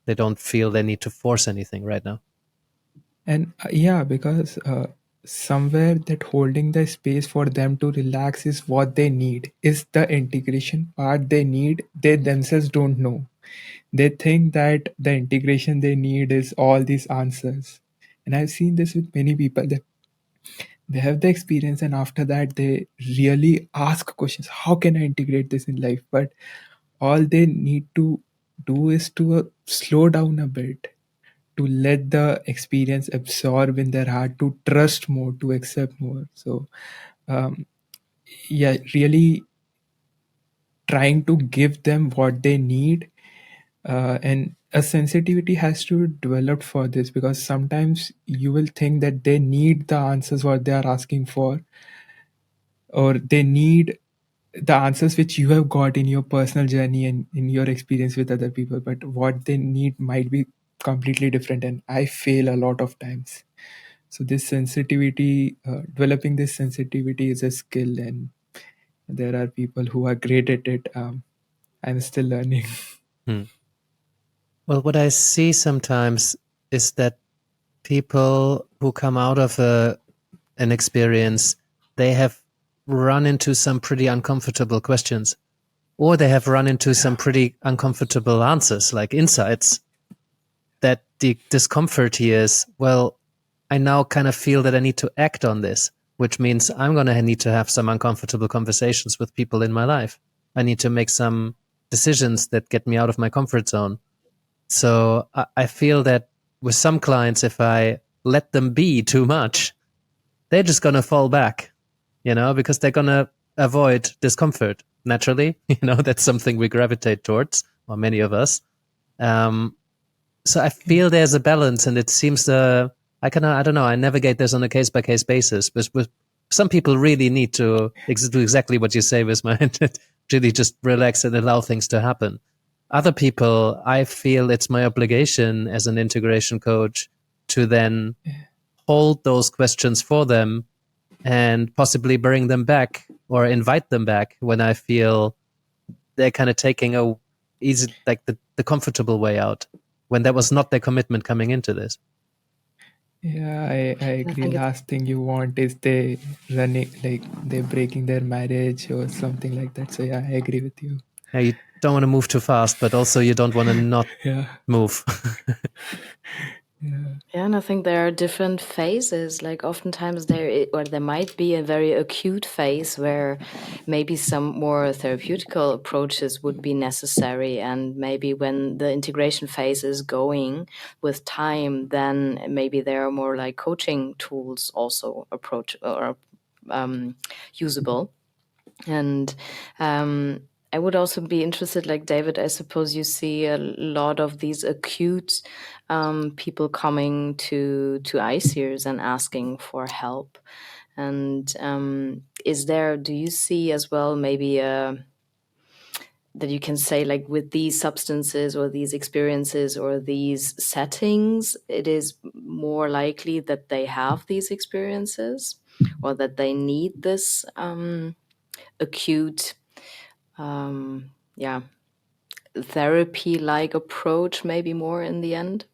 Speaker 1: don't feel they need to force anything right now.
Speaker 4: yeah, because somewhere that holding the space for them to relax is what they need, is the integration part they need. They themselves don't know. They think that the integration they need is all these answers. And I've seen this with many people, that they have the experience and after that they really ask questions, how can I integrate this in life? But all they need to do is to slow down a bit, to let the experience absorb in their heart, to trust more, to accept more. So um, yeah, really trying to give them what they need. And a sensitivity has to be developed for this, because sometimes you will think that they need the answers what they are asking for, or they need the answers which you have got in your personal journey and in your experience with other people, but what they need might be completely different. And I fail a lot of times. So this sensitivity, developing this sensitivity is a skill, and there are people who are great at it. I'm still learning.
Speaker 1: Well, what I see sometimes is that people who come out of an experience, they have run into some pretty uncomfortable questions, or they have run into some pretty uncomfortable answers, like insights. That the discomfort here is, well, I now kind of feel that I need to act on this, which means I'm going to need to have some uncomfortable conversations with people in my life. I need to make some decisions that get me out of my comfort zone. So I feel that with some clients, if I let them be too much, they're just going to fall back, because they're going to avoid discomfort naturally. That's something we gravitate towards, or many of us. So I feel there's a balance, and it seems I don't know, I navigate this on a case by case basis. But with some people really need to do exactly what you say, with my really just relax and allow things to happen. Other people, I feel it's my obligation as an integration coach to then hold those questions for them and possibly bring them back or invite them back when I feel they're kind of taking the comfortable way out, when that was not their commitment coming into this.
Speaker 4: Yeah, I agree.
Speaker 2: think
Speaker 4: Last thing you want is they running, like they breaking their marriage or something like that. So yeah, I agree with you.
Speaker 1: Yeah, you don't want to move too fast, but also you don't want to not
Speaker 4: Yeah.
Speaker 1: move.
Speaker 2: Yeah, and I think there are different phases. Like oftentimes there might be a very acute phase where maybe some more therapeutical approaches would be necessary, and maybe when the integration phase is going with time, then maybe there are more like coaching tools also usable. And I would also be interested, like David, I suppose you see a lot of these acute people coming to ICEERs and asking for help. And do you see as well maybe that you can say, like, with these substances or these experiences or these settings, it is more likely that they have these experiences or that they need this acute therapy-like approach, maybe more in the end?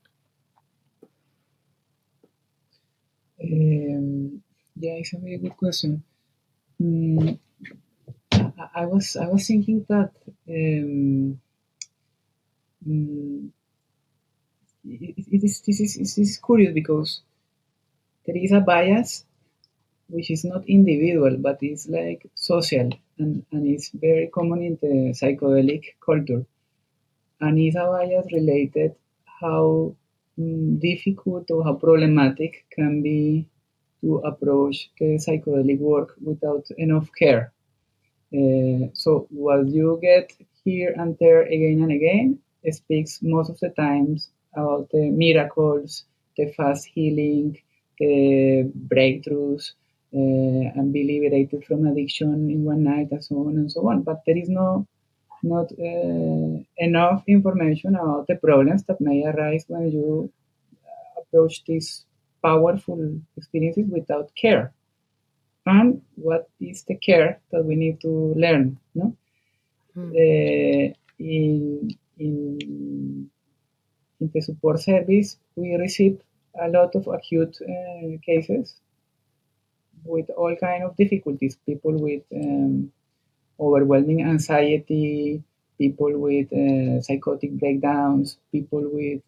Speaker 5: Yeah, it's a very good question. I was thinking that this is curious because there is a bias which is not individual but is like social, and it's very common in the psychedelic culture, and it's a bias related how difficult or how problematic can be to approach the psychedelic work without enough care. So what you get here and there again and again speaks most of the times about the miracles, the fast healing, the breakthroughs, and be liberated from addiction in one night, and so on and so on. But there is not enough information about the problems that may arise when you approach these powerful experiences without care. And what is the care that we need to learn? No? In the support service, we receive a lot of acute cases with all kind of difficulties. People with overwhelming anxiety, people with psychotic breakdowns, people with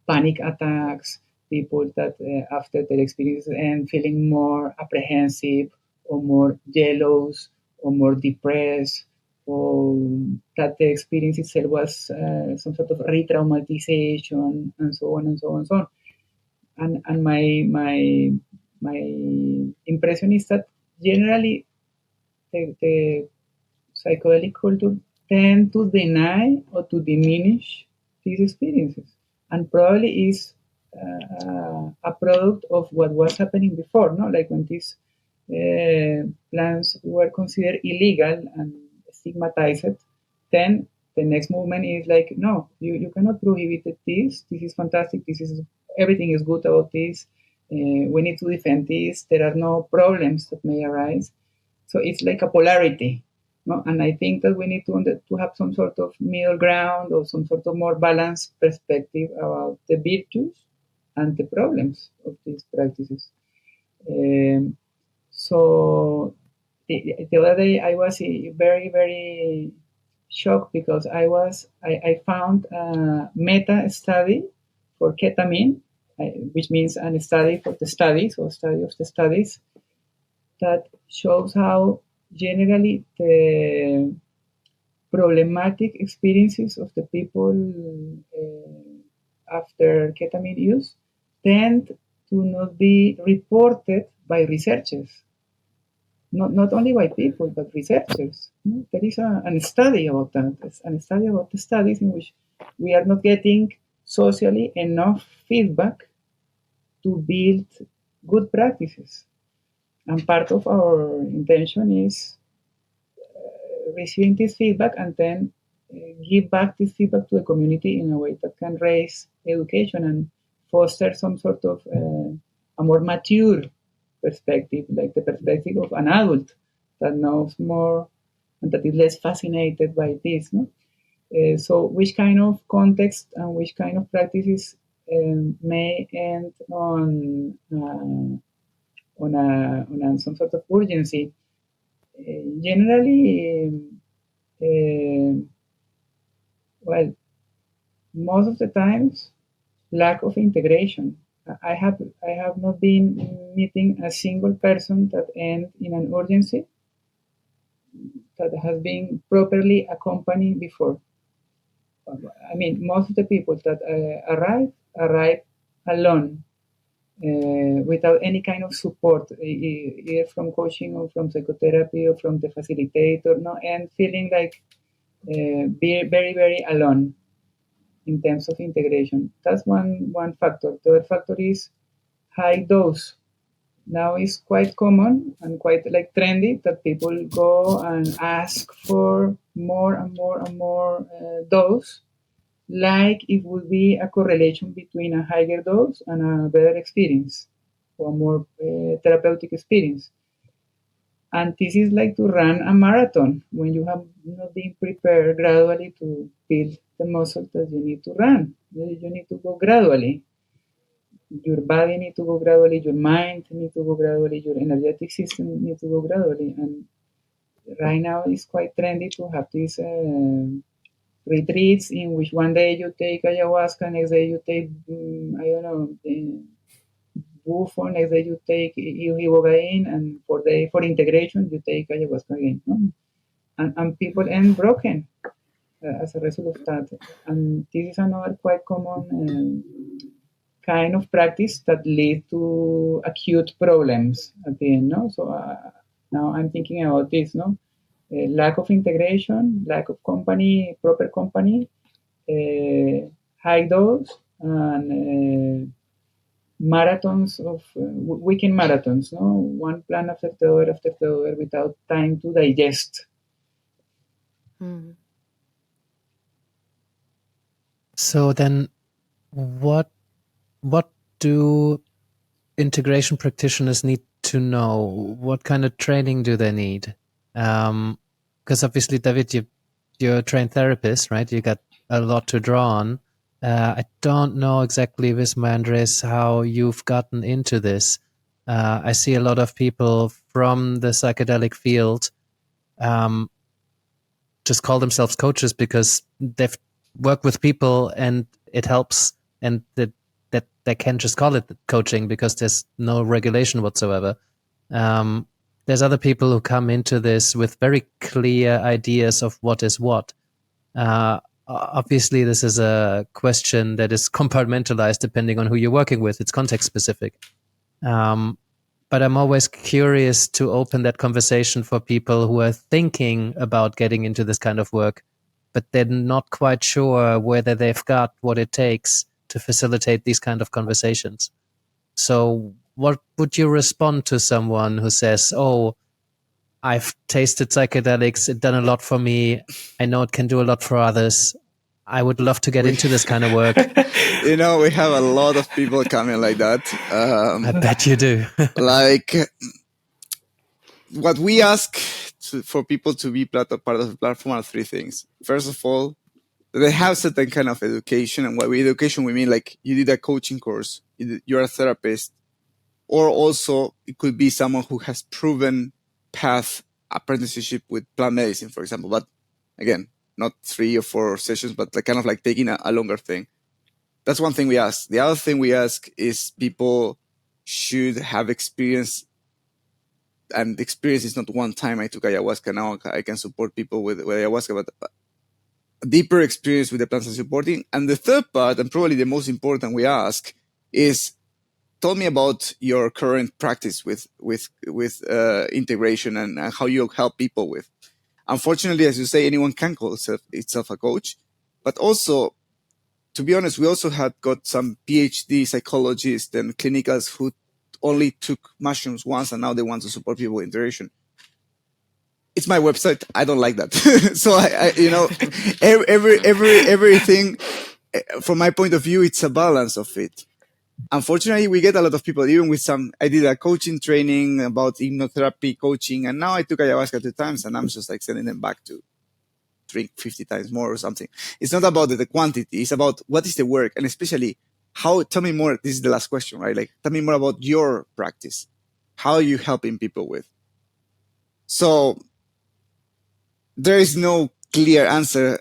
Speaker 5: panic attacks, people that after their experiences end feeling more apprehensive or more jealous or more depressed, or that the experience itself was some sort of re-traumatization, and so on and so on and so on. And my impression is that generally the psychedelic culture tend to deny or to diminish these experiences, and probably is a product of what was happening before, no? Like when these plants were considered illegal and stigmatized, then the next movement is like, no, you cannot prohibit this. This is fantastic. This is everything is good about this. We need to defend this. There are no problems that may arise. So it's like a polarity, no? And I think that we need to have some sort of middle ground or some sort of more balanced perspective about the virtues and the problems of these practices. So the other day I was very, very shocked because I found a meta study for ketamine, which means a study for the studies or study of the studies, that shows how generally the problematic experiences of the people after ketamine use tend to not be reported by researchers. Not only by people, but researchers. There is a study about that. It's a study about the studies in which we are not getting socially enough feedback to build good practices. And part of our intention is receiving this feedback and then give back this feedback to the community in a way that can raise education and foster some sort of a more mature perspective, like the perspective of an adult that knows more and that is less fascinated by this. No? So which kind of context and which kind of practices may end on some sort of urgency? Generally, well, most of the times lack of integration. I have not been meeting a single person that ends in an urgency that has been properly accompanied before. I mean, most of the people that arrive alone, without any kind of support, either from coaching or from psychotherapy or from the facilitator, no, and feeling like very, very alone in terms of integration. That's one factor. The other factor is high dose. Now it's quite common and quite like trendy that people go and ask for more and more and more dose, like it would be a correlation between a higher dose and a better experience or more therapeutic experience. And this is like to run a marathon when you have not been prepared gradually to build the muscle that you need to run. You need to go gradually. Your body needs to go gradually, your mind needs to go gradually, your energetic system needs to go gradually. And right now it's quite trendy to have these retreats in which one day you take ayahuasca, next day you take, I don't know, bufo, next day you take ibogaine, and for integration you take ayahuasca again. No? And people end broken as a result of that. And this is another quite common kind of practice that lead to acute problems at the end. No? So now I'm thinking about this. No, lack of integration, lack of company, proper company, high dose, and marathons of weekend marathons. No, one plan after the other without time to digest.
Speaker 1: So then, what do integration practitioners need to know? What kind of training do they need? Because obviously, David, you're a trained therapist, right? You got a lot to draw on. I don't know exactly, with my Andres, how you've gotten into this. I see a lot of people from the psychedelic field just call themselves coaches because they've worked with people and it helps, and that they can just call it coaching because there's no regulation whatsoever. There's other people who come into this with very clear ideas of what is what. Obviously, this is a question that is compartmentalized depending on who you're working with. It's context specific. But I'm always curious to open that conversation for people who are thinking about getting into this kind of work, but they're not quite sure whether they've got what it takes to facilitate these kind of conversations. So what would you respond to someone who says, oh, I've tasted psychedelics, it's done a lot for me, I know it can do a lot for others, I would love to get into this kind of work?
Speaker 3: We have a lot of people coming like that.
Speaker 1: I bet you do.
Speaker 3: Like, what we ask for people to be part of the platform are three things. First of all, they have certain kind of education, and by education we mean like you did a coaching course, you're a therapist, or also it could be someone who has proven path apprenticeship with plant medicine, for example. But again, not 3 or 4 sessions, but like kind of like taking a longer thing. That's one thing we ask. The other thing we ask is people should have experience, and experience is not one time I took ayahuasca, now I can support people with ayahuasca, but a deeper experience with the plants I'm supporting. And the third part, and probably the most important we ask, is tell me about your current practice with integration and how you help people with. Unfortunately, as you say, anyone can call itself a coach, but also, to be honest, we also had got some PhD psychologists and clinicals who only took mushrooms once and now they want to support people with integration. It's my website. I don't like that. So everything from my point of view, it's a balance of it. Unfortunately, we get a lot of people, even with I did a coaching training about hypnotherapy coaching, and now I took ayahuasca 2 times and I'm just like sending them back to drink 50 times more or something. It's not about the quantity. It's about what is the work, and especially tell me more. This is the last question, right? Like, tell me more about your practice. How are you helping people with? So there is no clear answer.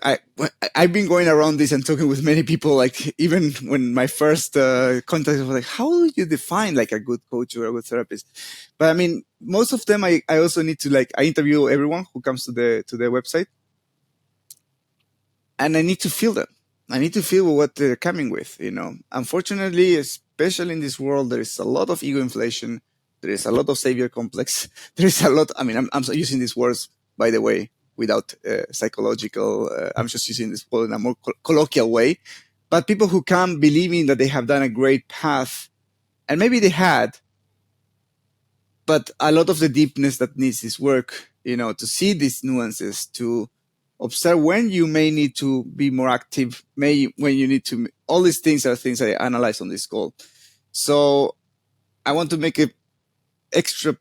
Speaker 3: I've been going around this and talking with many people, like even when my first contact was like, how do you define like a good coach or a good therapist? But I mean, most of them, I also need to like, I interview everyone who comes to the website, and I need to feel them. I need to feel what they're coming with, you know. Unfortunately, especially in this world, there is a lot of ego inflation. There is a lot of savior complex. There is a lot. I mean, I'm using these words, by the way, without psychological. I'm just using this word in a more colloquial way. But people who come believing that they have done a great path, and maybe they had, but a lot of the deepness that needs this work, you know, to see these nuances, to observe when you may need to be more active, when you need to, all these things are things I analyze on this call. So I want to make a extra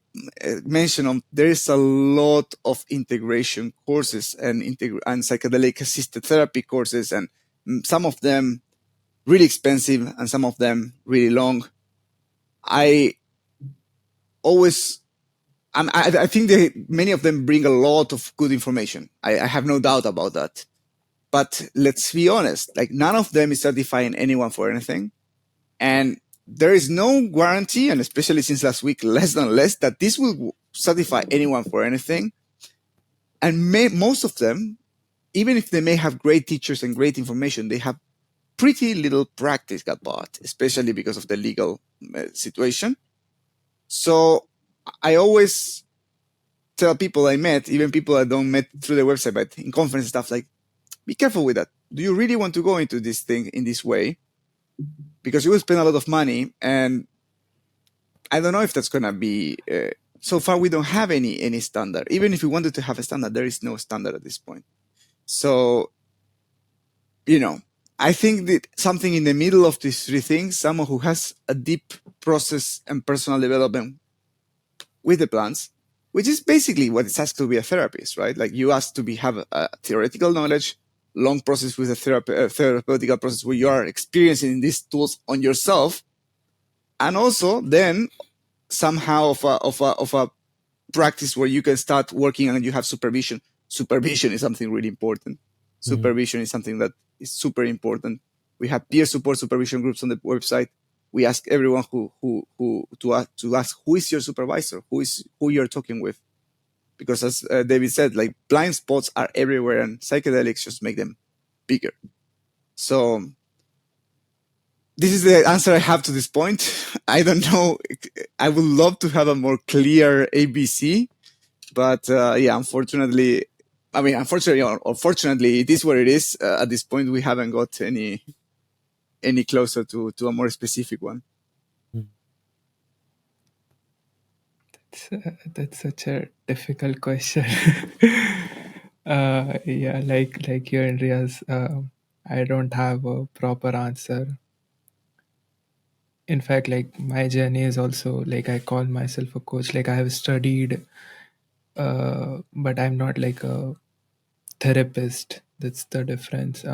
Speaker 3: mention on, there is a lot of integration courses and psychedelic assisted therapy courses, and some of them really expensive and some of them really long. I think many of them bring a lot of good information. I have no doubt about that. But let's be honest, like none of them is certifying anyone for anything. And there is no guarantee, and especially since last week, less than less, that this will certify anyone for anything. And most of them, even if they may have great teachers and great information, they have pretty little practice got bought, especially because of the legal situation. So I always tell people I met, even people I don't met through the website, but in conference stuff, like, be careful with that. Do you really want to go into this thing in this way? Because you will spend a lot of money, and I don't know if that's going to be, so far we don't have any standard. Even if we wanted to have a standard, there is no standard at this point. So, you know, I think that something in the middle of these three things, someone who has a deep process and personal development with the plants, which is basically what it's asked to be a therapist, right? Like you ask to have a theoretical knowledge, long process with a therapeutical process where you are experiencing these tools on yourself, and also then somehow of a practice where you can start working and you have supervision. Supervision is something really important. Supervision is something that is super important. We have peer support supervision groups on the website. We ask everyone to ask who is your supervisor, who you're talking with, because as David said, like blind spots are everywhere, and psychedelics just make them bigger. So this is the answer I have to this point. I don't know. I would love to have a more clear ABC, but yeah, unfortunately, or fortunately, it is what it is. At this point, we haven't got any closer to a more specific one.
Speaker 4: That's such a difficult question. Yeah, like you, Andreas, I don't have a proper answer. In fact, like my journey is also like I call myself a coach. Like I have studied, but I'm not like a therapist. That's the difference.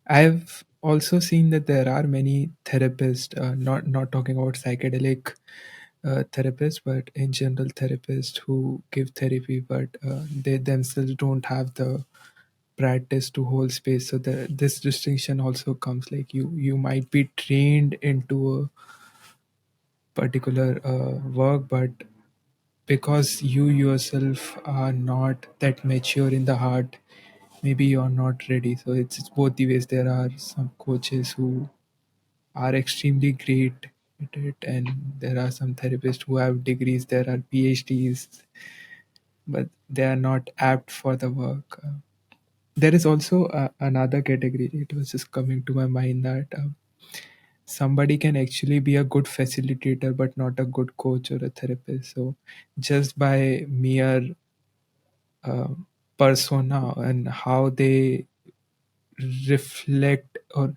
Speaker 4: I've also seen that there are many therapists, not talking about psychedelic therapists, but in general therapists who give therapy, but they themselves don't have the practice to hold space. So this distinction also comes, like you might be trained into a particular work, but because you yourself are not that mature in the heart, maybe you're not ready. So it's both the ways. There are some coaches who are extremely great at it, and there are some therapists who have degrees. There are PhDs, but they are not apt for the work. There is also another category. It was just coming to my mind that somebody can actually be a good facilitator but not a good coach or a therapist. So just by mere uh, persona and how they reflect or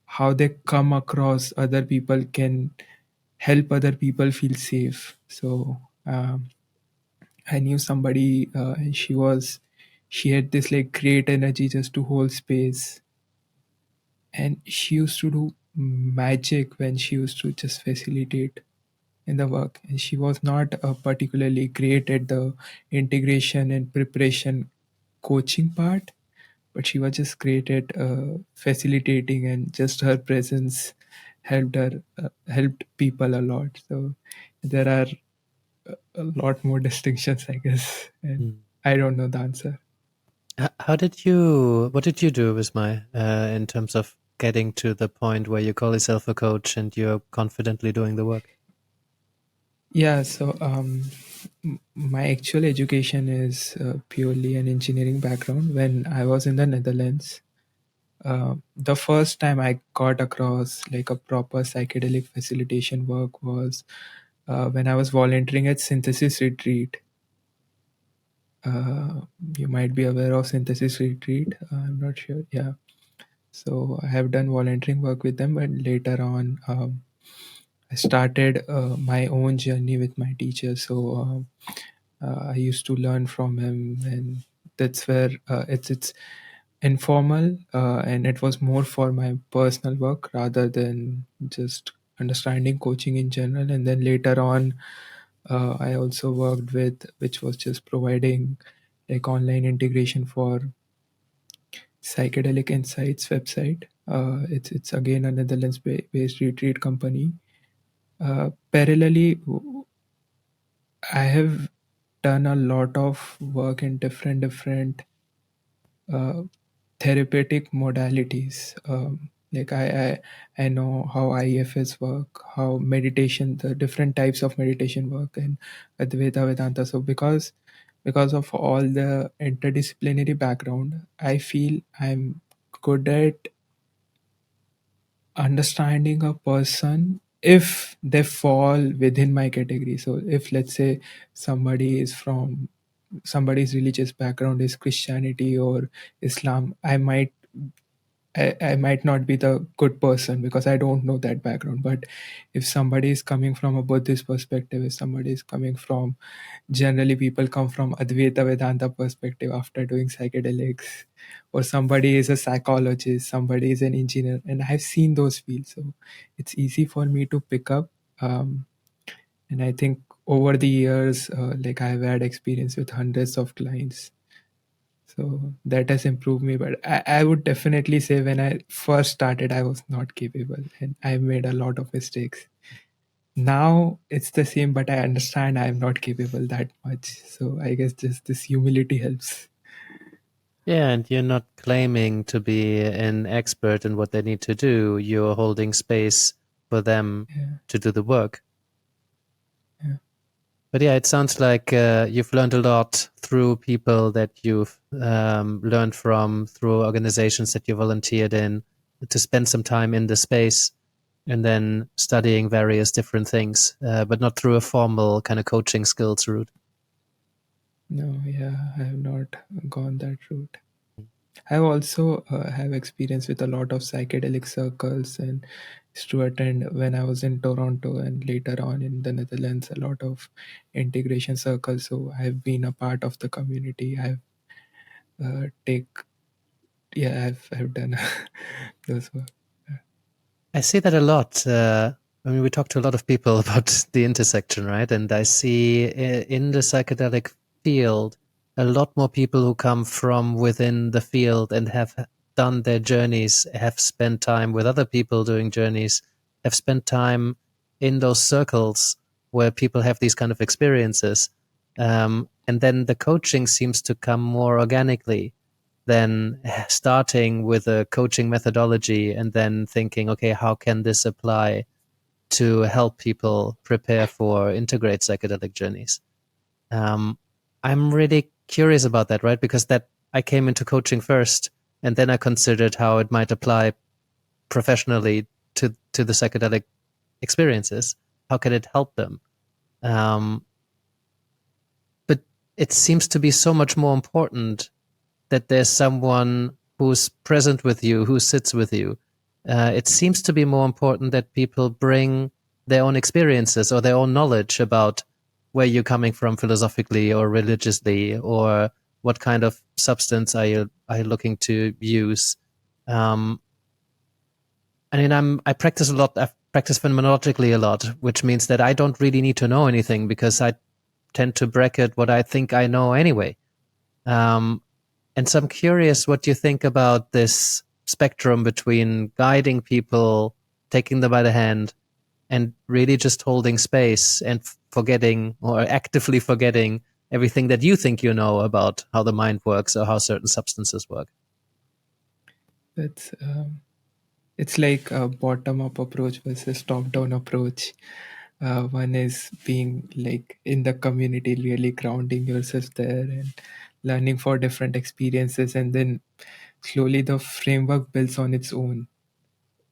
Speaker 4: how they come across other people can help other people feel safe. So I knew somebody, and she had this like great energy just to hold space, and she used to do magic when she used to just facilitate in the work. And she was not particularly great at the integration and preparation coaching part, but she was just great at facilitating, and just her presence helped people a lot. So there are a lot more distinctions, I guess, and I don't know the answer.
Speaker 1: What did you do, Vismay, in terms of getting to the point where you call yourself a coach and you're confidently doing the work?
Speaker 4: Yeah, so my actual education is purely an engineering background. When I was in the Netherlands, the first time I got across like a proper psychedelic facilitation work was when I was volunteering at Synthesis Retreat. You might be aware of Synthesis Retreat. I'm not sure. Yeah. So I have done volunteering work with them, but later on, I started my own journey with my teacher. So I used to learn from him, and that's where it's informal, and it was more for my personal work rather than just understanding coaching in general. And then later on, I also worked with, which was just providing like online integration for Psychedelic Insights website. It's again a Netherlands-based retreat company. Parallelly, I have done a lot of work in different uh, therapeutic modalities. Like I know how IFS work, how meditation, the different types of meditation work, and Advaita Vedanta. So because of all the interdisciplinary background, I feel I'm good at understanding a person if they fall within my category. So if, let's say, somebody is from somebody's religious background is Christianity or Islam, I might not be the good person because I don't know that background. But if somebody is coming from a Buddhist perspective, if somebody is coming from, generally people come from Advaita Vedanta perspective after doing psychedelics, or somebody is a psychologist, somebody is an engineer, and I've seen those fields, so it's easy for me to pick up. And I think over the years, like I've had experience with hundreds of clients, so that has improved me. But I would definitely say when I first started, I was not capable and I made a lot of mistakes. Now it's the same, but I understand I'm not capable that much. So I guess just this humility helps.
Speaker 1: Yeah, and you're not claiming to be an expert in what they need to do. You're holding space for them
Speaker 4: Yeah.
Speaker 1: to do the work.
Speaker 4: Yeah.
Speaker 1: But yeah, it sounds like you've learned a lot through people that you've learned from, through organizations that you volunteered in, to spend some time in the space and then studying various different things, but not through a formal kind of coaching skills route.
Speaker 4: No, yeah, I have not gone that route. I've also have experience with a lot of psychedelic circles and used to attend when I was in Toronto and later on in the Netherlands, a lot of integration circles. So I've been a part of the community. I've take yeah, I've done those work.
Speaker 1: I see that a lot. I mean, we talk to a lot of people about the intersection, right? And I see in the psychedelic field a lot more people who come from within the field and have done their journeys, have spent time with other people doing journeys, have spent time in those circles where people have these kind of experiences. And then the coaching seems to come more organically than starting with a coaching methodology and then thinking, okay, how can this apply to help people prepare for integrate psychedelic journeys? I'm really curious about that, right? Because that I came into coaching first, and then I considered how it might apply professionally to the psychedelic experiences. How can it help them? But it seems to be so much more important that there's someone who's present with you, who sits with you. It seems to be more important that people bring their own experiences or their own knowledge about where you're coming from philosophically or religiously, or what kind of substance are you looking to use. I mean, I practice a lot. I practice phenomenologically a lot, which means that I don't really need to know anything because I tend to bracket what I think I know anyway. And so I'm curious what you think about this spectrum between guiding people, taking them by the hand, and really just holding space and forgetting or actively forgetting everything that you think you know about how the mind works or how certain substances work.
Speaker 4: That's it's like a bottom-up approach versus top-down approach. One is being like in the community, really grounding yourself there and learning for different experiences, and then slowly the framework builds on its own.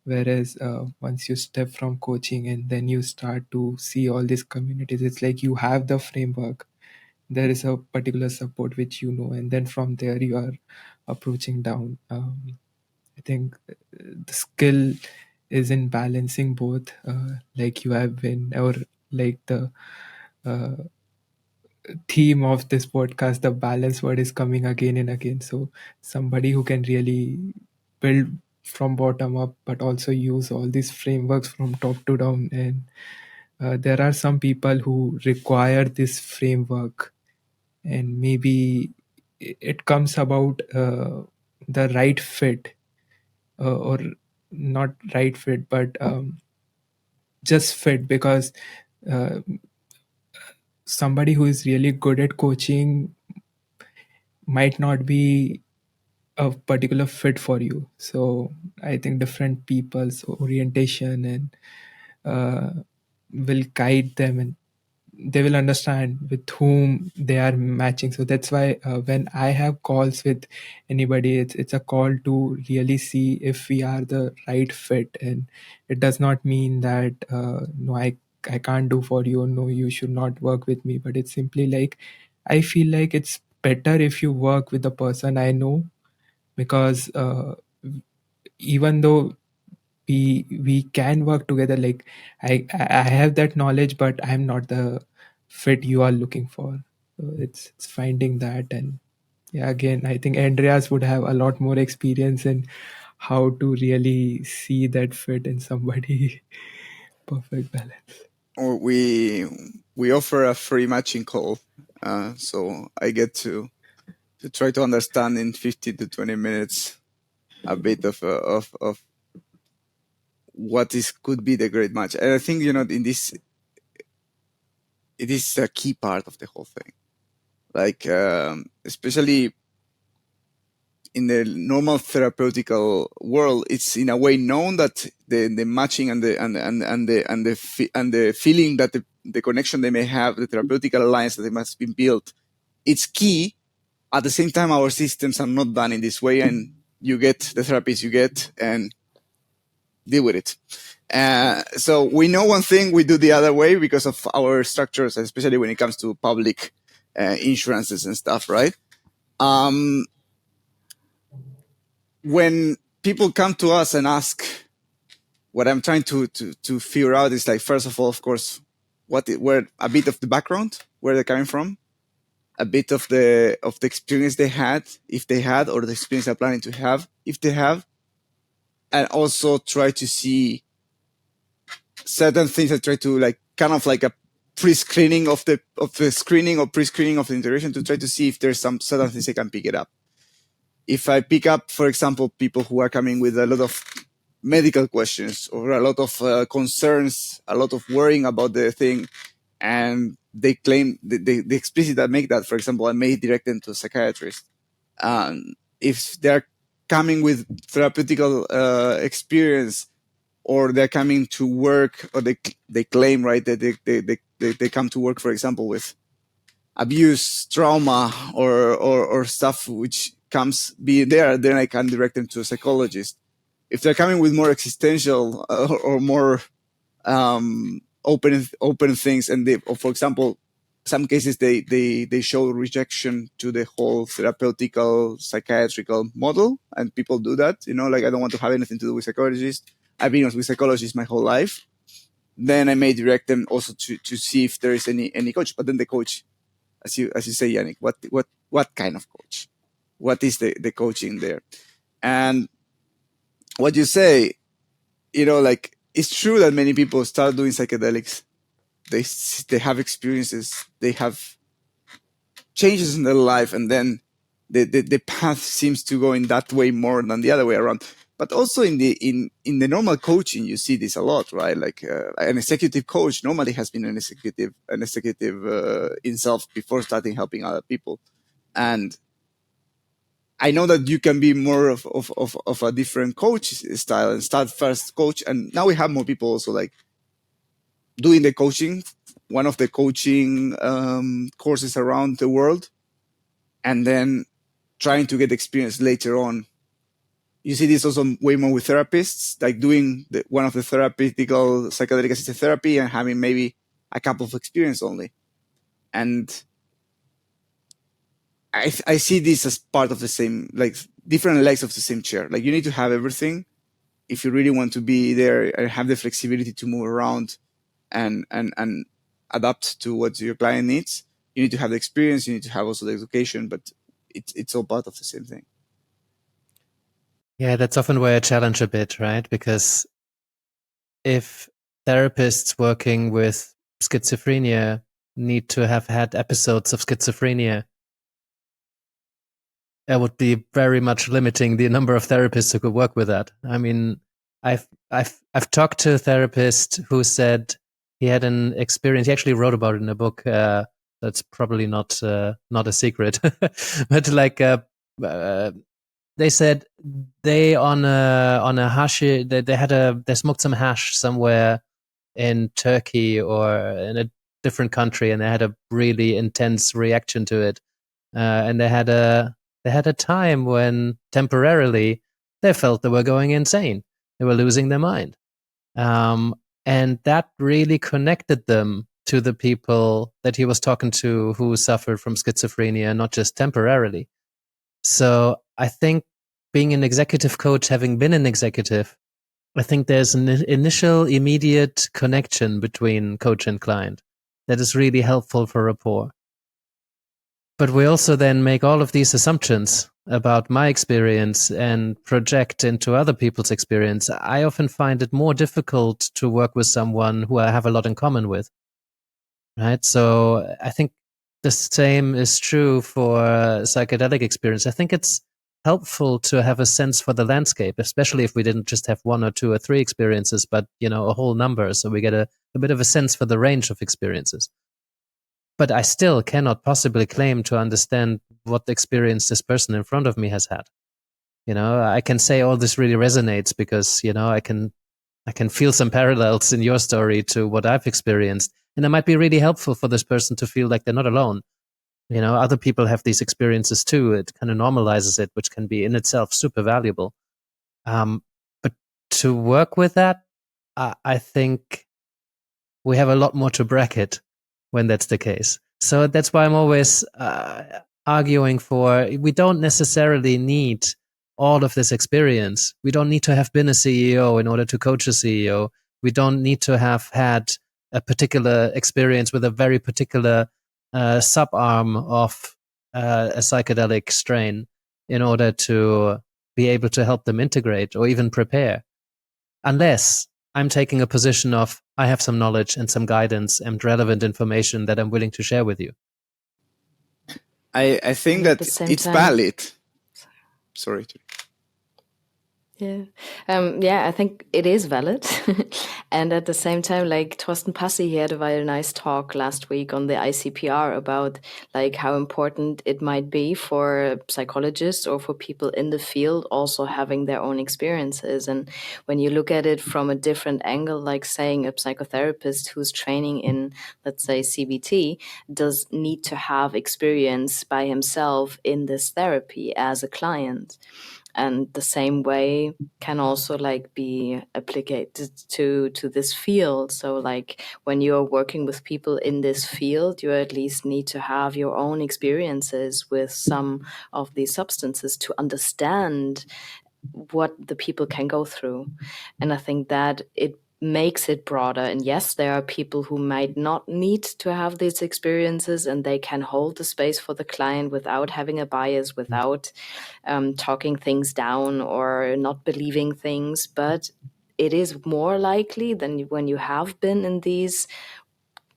Speaker 4: Whereas once you step from coaching and then you start to see all these communities, it's like you have the framework. There is a particular support which you know, and then from there you are approaching down. I think the skill is in balancing both, like you have been, or like the uh, theme of this podcast, the balance word is coming again and again. So somebody who can really build from bottom up, but also use all these frameworks from top to down. And there are some people who require this framework, and maybe it comes about the right fit, or not right fit, but just fit, because uh, somebody who is really good at coaching might not be a particular fit for you. So I think different people's orientation and will guide them, and they will understand with whom they are matching. So that's why when I have calls with anybody, it's a call to really see if we are the right fit. And it does not mean that no, I can't do for you, or no, you should not work with me. But it's simply like, I feel like it's better if you work with the person I know, because even though we can work together, like I have that knowledge, but I'm not the fit you are looking for. So it's finding that. And yeah, again, I think Andreas would have a lot more experience in how to really see that fit in somebody. Perfect balance.
Speaker 3: Or we offer a free matching call, so I get to try to understand in 15 to 20 minutes a bit of what is could be the great match. And I think, in this, it is a key part of the whole thing. Like, especially in the normal therapeutical world, it's in a way known that the matching and the feeling that the connection they may have, the therapeutic alliance that they must be built, it's key. At the same time, our systems are not done in this way, and you get the therapies you get and deal with it. So we know one thing, we do the other way because of our structures, especially when it comes to public insurances and stuff, right? When people come to us and ask, what I'm trying to figure out is, like, first of all, of course, where a bit of the background, where they're coming from, a bit of the experience they had, if they had, or the experience they're planning to have, if they have, and also try to see certain things. I try to, like, kind of like a pre-screening of the screening or pre-screening of the integration, to try to see if there's some certain things I can pick it up. If I pick up, for example, people who are coming with a lot of medical questions or a lot of concerns, a lot of worrying about the thing, and they claim, they explicitly make that, for example, I may direct them to a psychiatrist. If they're coming with therapeutical experience, or they're coming to work, or they claim, right, that they come to work, for example, with abuse, trauma, or stuff which comes be there, then I can direct them to a psychologist. If they're coming with more existential or more open things, and they, or for example, some cases they show rejection to the whole therapeutical psychiatrical model, and people do that, like, I don't want to have anything to do with psychologists. I've been with psychologists my whole life. Then I may direct them also to see if there is any coach. But then the coach, as you say, Yannick, what kind of coach? What is the coaching there? And what you say, like, it's true that many people start doing psychedelics. They have experiences, they have changes in their life, and then the path seems to go in that way more than the other way around. But also in the normal coaching, you see this a lot, right? Like an executive coach normally has been an executive himself before starting helping other people. And I know that you can be more of a different coach style and start first coach. And now we have more people also like doing the coaching, one of the coaching courses around the world, and then trying to get experience later on. You see this also way more with therapists, like doing one of the therapeutical psychedelic assisted therapy and having maybe a couple of experience only. And I see this as part of the same, like different legs of the same chair. Like you need to have everything if you really want to be there and have the flexibility to move around and adapt to what your client needs. You need to have the experience. You need to have also the education, but it's all part of the same thing.
Speaker 1: Yeah, that's often where I challenge a bit, right? Because if therapists working with schizophrenia need to have had episodes of schizophrenia, that would be very much limiting the number of therapists who could work with that. I mean, I've talked to a therapist who said he had an experience. He actually wrote about it in a book. That's probably not a secret, but like they said they on a hash. They smoked some hash somewhere in Turkey or in a different country, and they had a really intense reaction to it, and they had a time when temporarily they felt they were going insane. They were losing their mind. And that really connected them to the people that he was talking to who suffered from schizophrenia, not just temporarily. So I think being an executive coach, having been an executive, I think there's an initial immediate connection between coach and client that is really helpful for rapport. But we also then make all of these assumptions about my experience and project into other people's experience. I often find it more difficult to work with someone who I have a lot in common with. Right. So I think the same is true for psychedelic experience. I think it's helpful to have a sense for the landscape, especially if we didn't just have one or two or three experiences, but, a whole number. So we get a bit of a sense for the range of experiences. But I still cannot possibly claim to understand what experience this person in front of me has had. I can say, oh, this really resonates because, I can feel some parallels in your story to what I've experienced. And it might be really helpful for this person to feel like they're not alone. Other people have these experiences too. It kind of normalizes it, which can be in itself super valuable. But to work with that, I think we have a lot more to bracket when that's the case. So that's why I'm always arguing for, we don't necessarily need all of this experience. We don't need to have been a CEO in order to coach a CEO. We don't need to have had a particular experience with a very particular subarm of a psychedelic strain in order to be able to help them integrate or even prepare. Unless I'm taking a position of, I have some knowledge and some guidance and relevant information that I'm willing to share with you.
Speaker 3: I think that it's valid. Sorry.
Speaker 2: Yeah. I think it is valid. And at the same time, like Thorsten Passi, he had a very nice talk last week on the ICPR about like how important it might be for psychologists or for people in the field also having their own experiences. And when you look at it from a different angle, like saying a psychotherapist who's training in, let's say, CBT does need to have experience by himself in this therapy as a client. And the same way can also like be applied to this field. So like when you're working with people in this field, you at least need to have your own experiences with some of these substances to understand what the people can go through. And I think that it makes it broader. And yes, there are people who might not need to have these experiences and they can hold the space for the client without having a bias, without talking things down or not believing things. But it is more likely than when you have been in these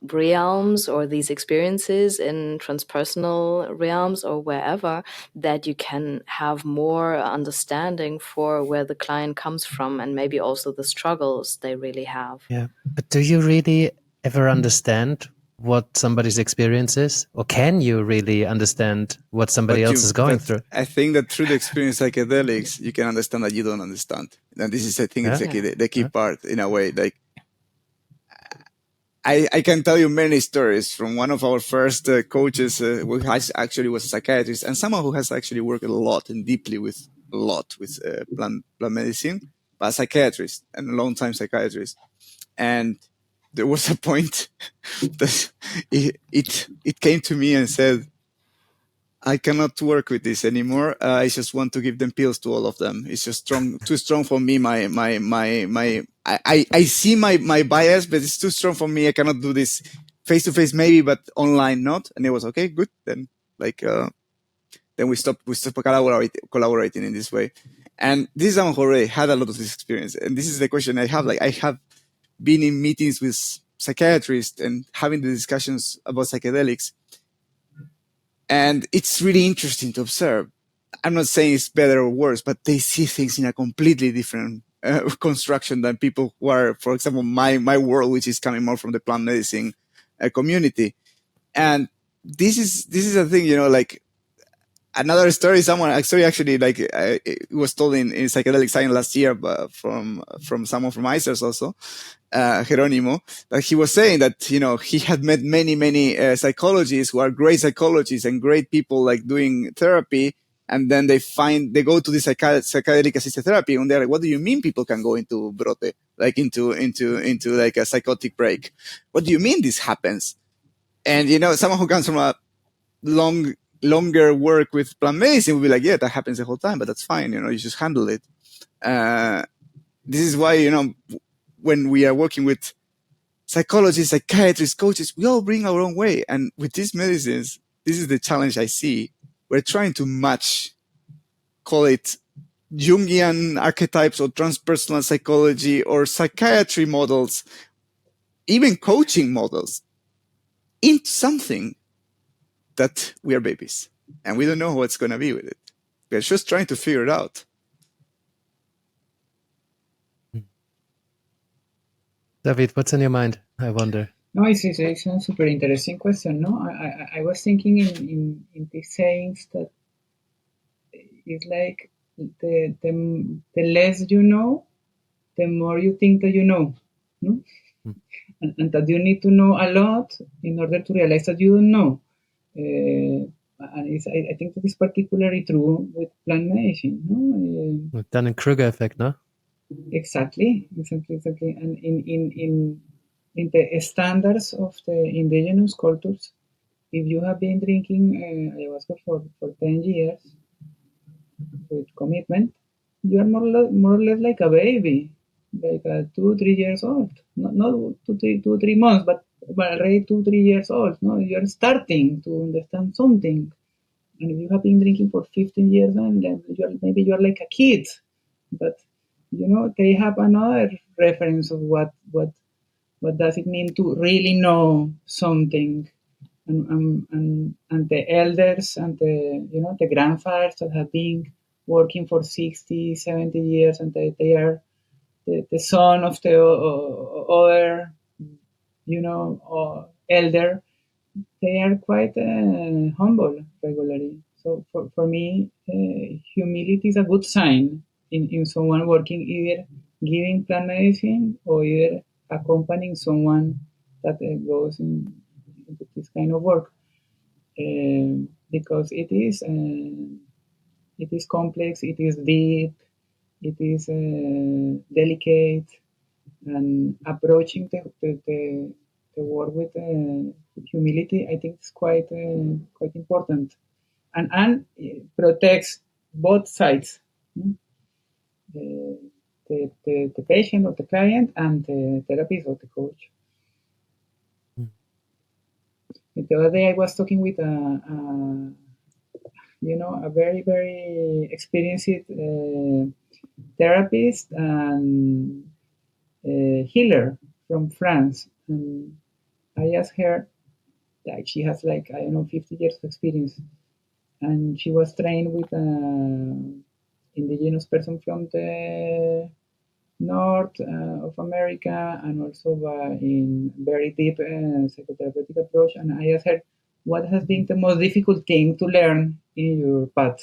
Speaker 2: realms or these experiences in transpersonal realms or wherever, that you can have more understanding for where the client comes from and maybe also the struggles they really have.
Speaker 1: Yeah. But do you really ever understand what somebody's experience is? Or can you really understand what somebody else is going through?
Speaker 3: I think that through the experience psychedelics, you can understand that you don't understand. And this is, I think, it's the key part in a way. Like, I can tell you many stories from one of our first coaches who actually was a psychiatrist and someone who has actually worked a lot and deeply with plant medicine, but a psychiatrist and a long-time psychiatrist. And there was a point that it came to me and said, I cannot work with this anymore. I just want to give them pills to all of them. It's just too strong for me. I see my bias, but it's too strong for me. I cannot do this face to face, maybe, but online not. And it was okay, good. Then we stopped collaborating in this way. And this is someone who already had a lot of this experience. And this is the question I have. Like, I have been in meetings with psychiatrists and having the discussions about psychedelics. And it's really interesting to observe. I'm not saying it's better or worse, but they see things in a completely different construction than people who are, for example, my world, which is coming more from the plant medicine community. And this is a thing, like another story. Actually, like it was told in Psychedelic Science last year, but from someone from ICERS also. Geronimo, that he was saying that, he had met many psychologists who are great psychologists and great people like doing therapy. And then they go to the psychedelic assisted therapy and they're like, what do you mean people can go into brote, like into like a psychotic break? What do you mean this happens? And, someone who comes from a longer work with plant medicine will be like, yeah, that happens the whole time, but that's fine. You just handle it. This is why, when we are working with psychologists, psychiatrists, coaches, we all bring our own way. And with these medicines, this is the challenge I see. We're trying to match, call it Jungian archetypes or transpersonal psychology or psychiatry models, even coaching models, into something that we are babies. And we don't know what's going to be with it. We're just trying to figure it out.
Speaker 1: David, what's in your mind? I wonder.
Speaker 5: No, it's a super interesting question. No, I was thinking in these sayings that it's like the less you know, the more you think that you know. No? And that you need to know a lot in order to realize that you don't know. And I think that is particularly true with plant medicine. No?
Speaker 1: Dunning-Kruger effect, no?
Speaker 5: Exactly. And in the standards of the indigenous cultures, if you have been drinking ayahuasca for 10 years with commitment, you are more or less like a baby, like 2-3 years old. Not 2-3 months, but already 2-3 years old. No, you are starting to understand something. And if you have been drinking for 15 years, then maybe you are like a kid. But they have another reference of what does it mean to really know something, and the elders and the grandfathers that have been working for 60-70 years, and they are the son of the other elder. They are quite humble regularly. So for me, humility is a good sign in someone working, either giving plant medicine or either accompanying someone that goes into this kind of work, because it is complex, it is deep, it is delicate, and approaching the work with humility, I think, is quite important, and protects both sides, the patient or the client and the therapist or the coach. The other day I was talking with a very, very experienced therapist and healer from France, and I asked her, like she has like, I don't know, 50 years of experience, and she was trained with an indigenous person from the north of America, and also in very deep psychotherapeutic approach. And I asked her, what has been the most difficult thing to learn in your path,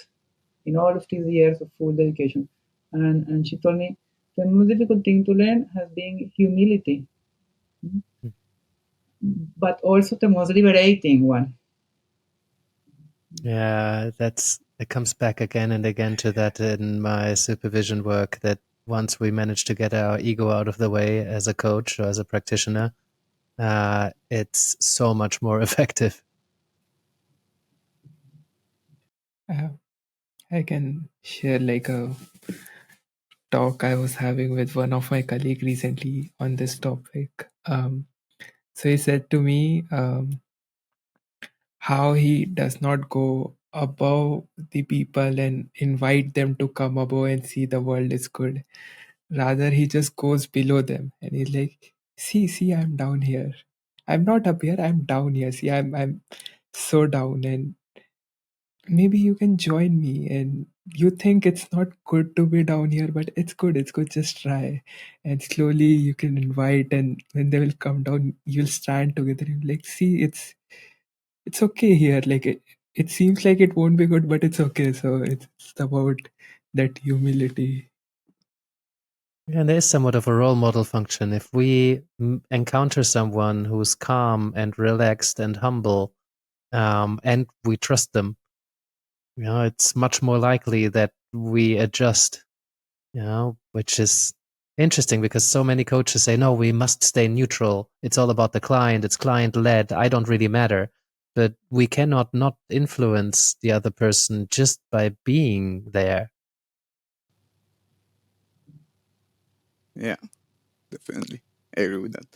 Speaker 5: in all of these years of full dedication? And she told me, the most difficult thing to learn has been humility, but also the most liberating one.
Speaker 1: Yeah, it comes back again and again to that in my supervision work, that once we manage to get our ego out of the way as a coach or as a practitioner, it's so much more effective.
Speaker 4: I can share like a talk I was having with one of my colleague recently on this topic. So he said to me how he does not go above the people and invite them to come above and see the world is good. Rather, he just goes below them and he's like, see, I'm down here. I'm not up here, I'm down here. See, I'm so down, and maybe you can join me. And you think it's not good to be down here, but it's good, just try. And slowly you can invite, and when they will come down, you'll stand together and like, see, it's okay here. Like it seems like it won't be good, but it's okay. So it's about that humility.
Speaker 1: And there is somewhat of a role model function. If we encounter someone who's calm and relaxed and humble, and we trust them, it's much more likely that we adjust, which is interesting because so many coaches say, no, we must stay neutral. It's all about the client. It's client led. I don't really matter. But we cannot not influence the other person just by being there.
Speaker 3: Yeah, definitely. I agree with that.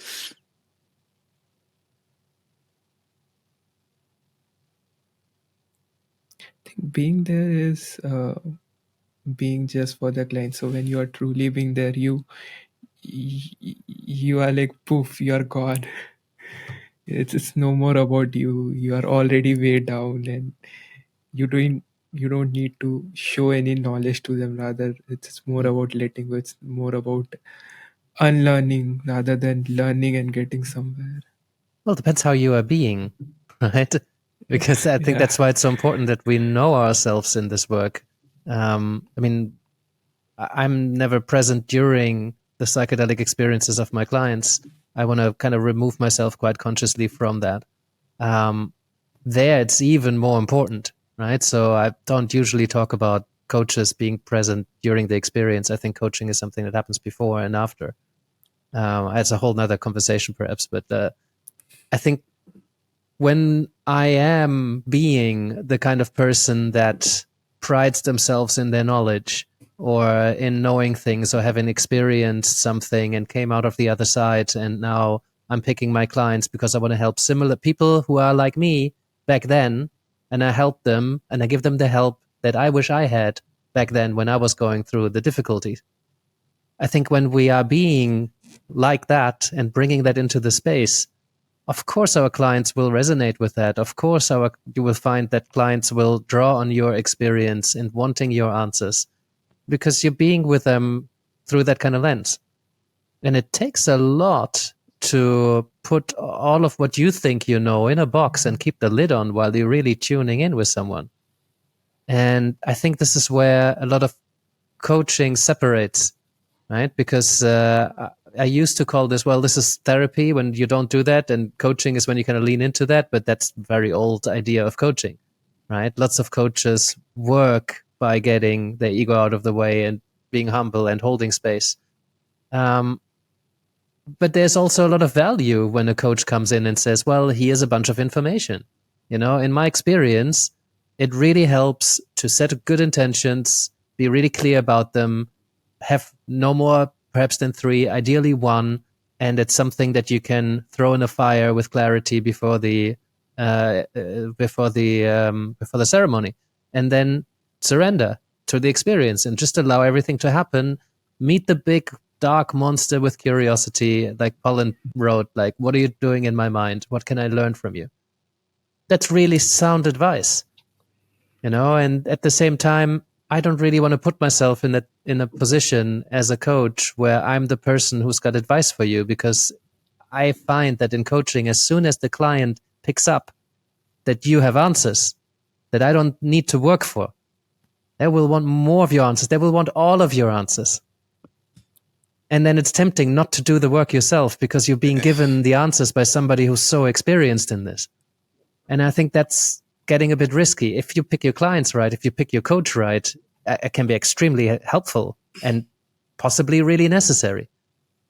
Speaker 4: I think being there is being just for the client. So when you are truly being there, you are like poof, you're gone. It's no more about you. You are already way down, and you don't need to show any knowledge to them. Rather, it's more about letting go. It's more about unlearning rather than learning and getting somewhere.
Speaker 1: Well, it depends how you are being, right? Because I think
Speaker 4: Yeah.
Speaker 1: that's why it's so important that we know ourselves in this work. I mean, I'm never present during the psychedelic experiences of my clients. I want to kind of remove myself quite consciously from that. There, it's even more important, right? So I don't usually talk about coaches being present during the experience. I think coaching is something that happens before and after. It's a whole nother conversation, perhaps, but I think when I am being the kind of person that prides themselves in their knowledge or in knowing things or having experienced something and came out of the other side, and now I'm picking my clients because I want to help similar people who are like me back then, and I help them and I give them the help that I wish I had back then when I was going through the difficulties. I think when we are being like that and bringing that into the space, of course our clients will resonate with that. Of course you will find that clients will draw on your experience and wanting your answers because you're being with them through that kind of lens. And it takes a lot to put all of what you think you know in a box and keep the lid on while you're really tuning in with someone. And I think this is where a lot of coaching separates, right? Because I used to call this, well, this is therapy when you don't do that, and coaching is when you kind of lean into that, but that's a very old idea of coaching, right? Lots of coaches work by getting their ego out of the way and being humble and holding space. But there's also a lot of value when a coach comes in and says, well, here's a bunch of information. In my experience, it really helps to set good intentions, be really clear about them, have no more perhaps than 3, ideally 1, and it's something that you can throw in a fire with clarity before the ceremony, and then surrender to the experience and just allow everything to happen. Meet the big dark monster with curiosity, like Pollan wrote, like, what are you doing in my mind? What can I learn from you? That's really sound advice, and at the same time, I don't really want to put myself in a position as a coach where I'm the person who's got advice for you, because I find that in coaching, as soon as the client picks up that you have answers that I don't need to work for, they will want more of your answers. They will want all of your answers. And then it's tempting not to do the work yourself because you're being given the answers by somebody who's so experienced in this. And I think that's getting a bit risky. If you pick your clients right, if you pick your coach right, it can be extremely helpful and possibly really necessary.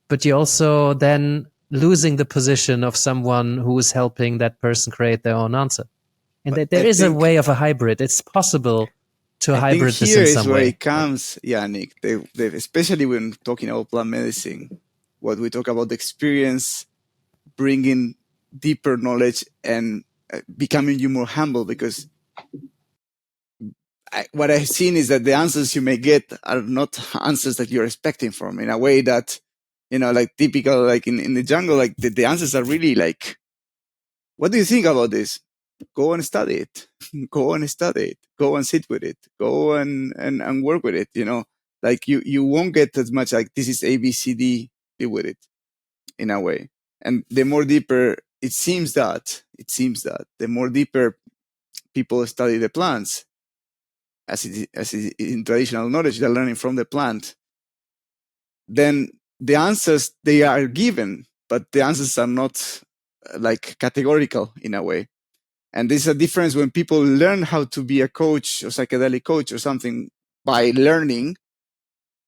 Speaker 1: But you're also then losing the position of someone who is helping that person create their own answer. And there is a way of a hybrid. It's possible to hybrid this in some way.
Speaker 3: Here is where it comes, Yannick, especially when talking about plant medicine, what we talk about the experience, bringing deeper knowledge and becoming you more humble, because what I've seen is that the answers you may get are not answers that you're expecting from, in a way that, like typical, like in the jungle, like the answers are really like, what do you think about this? Go and study it. Go and study it. Go and sit with it. Go and work with it. Like you won't get as much like this is A, B, C, D, deal with it, in a way. And the more deeper it seems that the more deeper people study the plants, as in traditional knowledge, they're learning from the plant, then the answers they are given, but the answers are not like categorical in a way. And there's a difference when people learn how to be a coach or psychedelic coach or something by learning,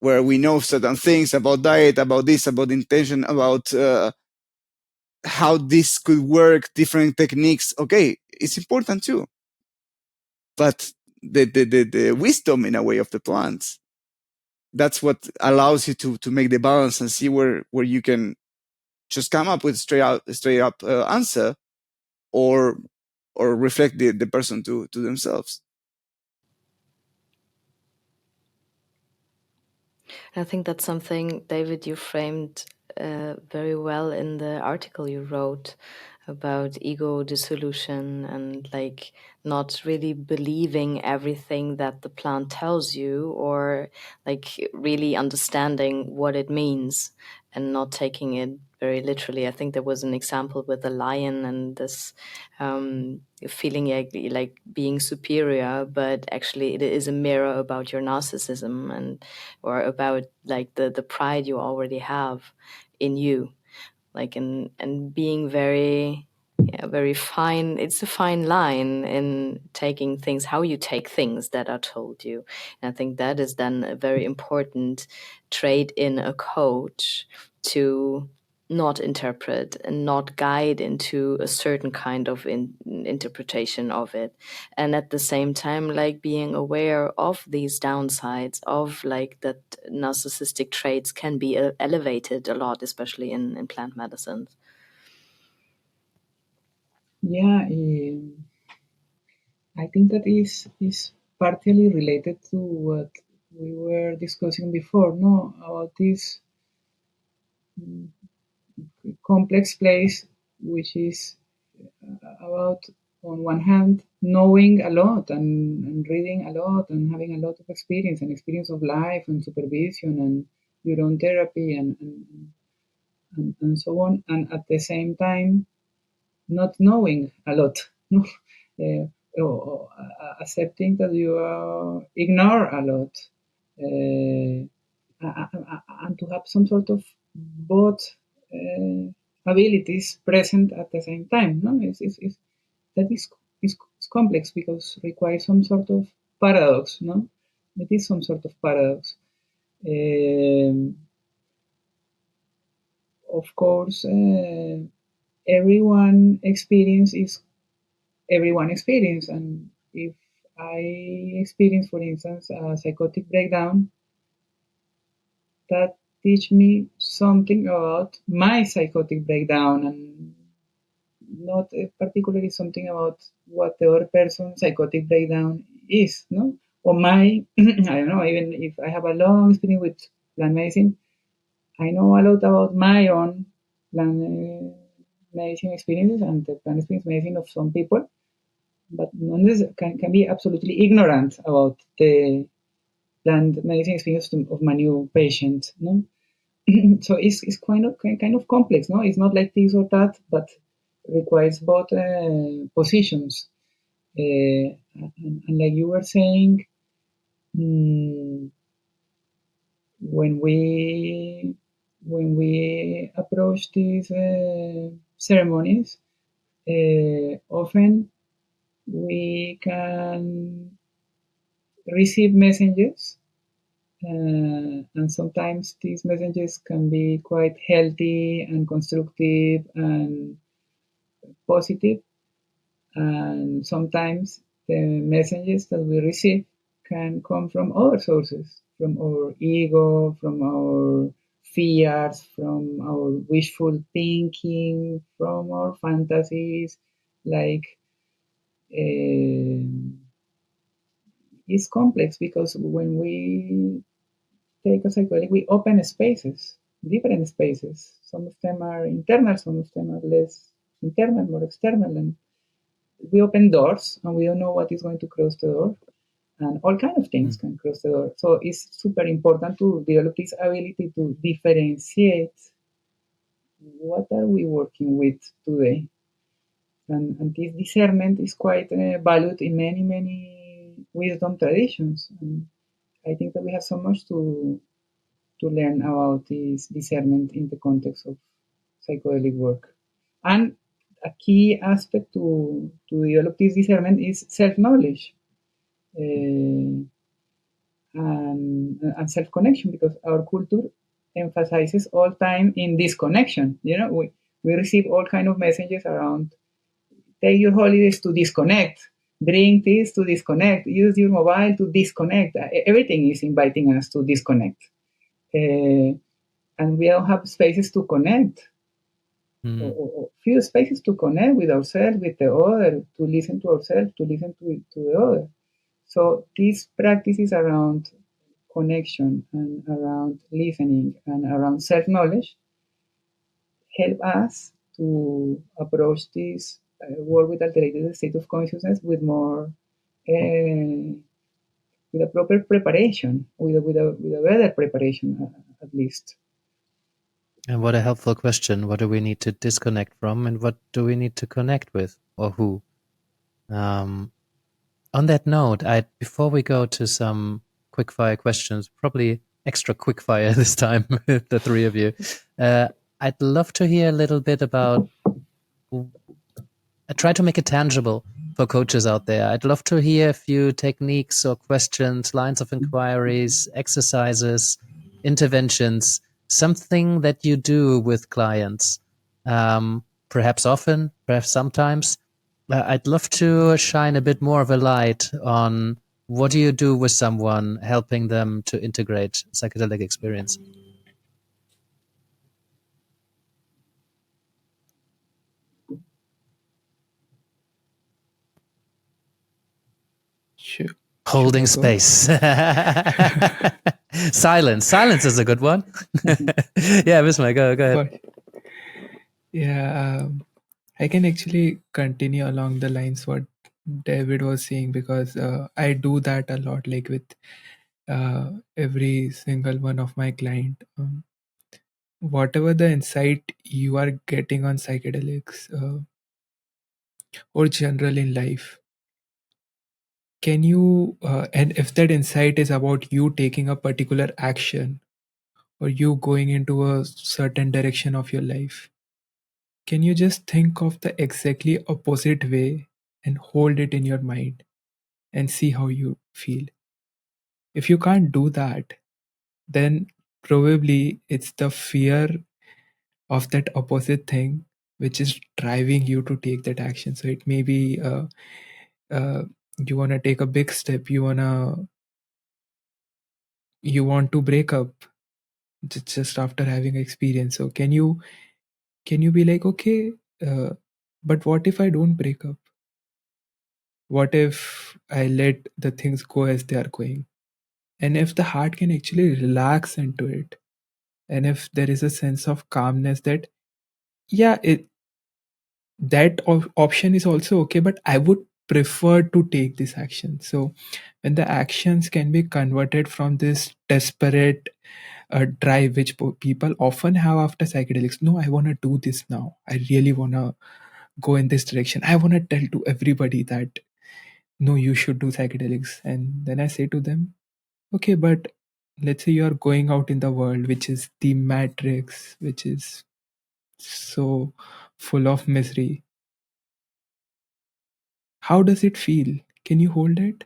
Speaker 3: where we know certain things about diet, about this, about intention, about how this could work, different techniques. Okay, it's important too. But the wisdom in a way of the plants, that's what allows you to make the balance and see where you can just come up with straight up answer, or reflect the person to themselves.
Speaker 2: I think that's something, David, you framed very well in the article you wrote about ego dissolution and like not really believing everything that the plant tells you, or like really understanding what it means and not taking it very literally. I think there was an example with the lion and this feeling like being superior, but actually it is a mirror about your narcissism and or about like the pride you already have in you, like and being very fine. It's a fine line in taking things, how you take things that are told you. And I think that is then a very important trait in a coach, to not interpret and not guide into a certain kind of interpretation of it. And at the same time, like being aware of these downsides of like that narcissistic traits can be elevated a lot, especially in plant medicine.
Speaker 5: Yeah, I think that is partially related to what we were discussing before, no, about this complex place, which is about, on one hand, knowing a lot and reading a lot and having a lot of experience of life and supervision and your own therapy and so on, and at the same time not knowing a lot, no? Or accepting that you ignore a lot, and to have some sort of both abilities present at the same time. No, that is complex because it requires some sort of paradox. No, it is some sort of paradox. Of course, everyone experience is everyone experience, and if I experience, for instance, a psychotic breakdown, that teach me something about my psychotic breakdown, and not particularly something about what the other person's psychotic breakdown is, no? Or my, I don't know, even if I have a long experience with plant medicine, I know a lot about my own plant medicine experiences and the plant experience medicine of some people, but none can be absolutely ignorant about the plant medicine experience of my new patient. No? So it's kind of complex. No, it's not like this or that, but requires both positions. And like you were saying, when we approach these ceremonies, often we can receive messages, and sometimes these messages can be quite healthy and constructive and positive, and sometimes the messages that we receive can come from other sources, from our ego, from our fears, from our wishful thinking, from our fantasies. Like, it's complex because when we take a psychedelic, we open spaces, different spaces. Some of them are internal, some of them are less internal, more external, and we open doors and we don't know what is going to cross the door, and all kind of things can cross the door. So it's super important to develop this ability to differentiate what are we working with today, and this discernment is quite valued in many wisdom traditions, and I think that we have so much to learn about this discernment in the context of psychedelic work. And a key aspect to develop this discernment is self-knowledge, and self-connection, because our culture emphasizes all time in disconnection. We receive all kind of messages around: take your holidays to disconnect, drink this to disconnect, use your mobile to disconnect. Everything is inviting us to disconnect. And we don't have spaces to connect, or few spaces to connect with ourselves, with the other, to listen to ourselves, to listen to the other. So these practices around connection and around listening and around self-knowledge help us to approach this world with alternative state of consciousness with more, with a proper preparation, with a better preparation, at least.
Speaker 1: And what a helpful question. What do we need to disconnect from, and what do we need to connect with, or who? On that note, before we go to some quickfire questions, probably extra quickfire this time, the three of you, I'd love to hear a little bit about. I try to make it tangible for coaches out there. I'd love to hear a few techniques or questions, lines of inquiries, exercises, interventions, something that you do with clients, perhaps often, perhaps sometimes. I'd love to shine a bit more of a light on what do you do with someone, helping them to integrate psychedelic experience.
Speaker 4: Sure.
Speaker 1: Holding space. Silence is a good one. Yeah, Visma, go ahead.
Speaker 4: Yeah, I can actually continue along the lines what David was saying, because I do that a lot, like with every single one of my client. Whatever the insight you are getting on psychedelics or general in life, can you, and if that insight is about you taking a particular action or you going into a certain direction of your life, can you just think of the exactly opposite way and hold it in your mind and see how you feel? If you can't do that, then probably it's the fear of that opposite thing which is driving you to take that action. So it may be you want to take a big step, you want to break up just after having experience. So can you be like, okay, but what if I don't break up? What if I let the things go as they are going? And if the heart can actually relax into it And if there is a sense of calmness that, yeah, that option is also okay, but I would prefer to take this action. So when the actions can be converted from this desperate drive which people often have after psychedelics, no, I want to do this now, I really want to go in this direction, I want to tell to everybody that no, you should do psychedelics. And then I say to them, okay, but let's say you are going out in the world, which is the matrix, which is so full of misery. How does it feel? Can you hold it?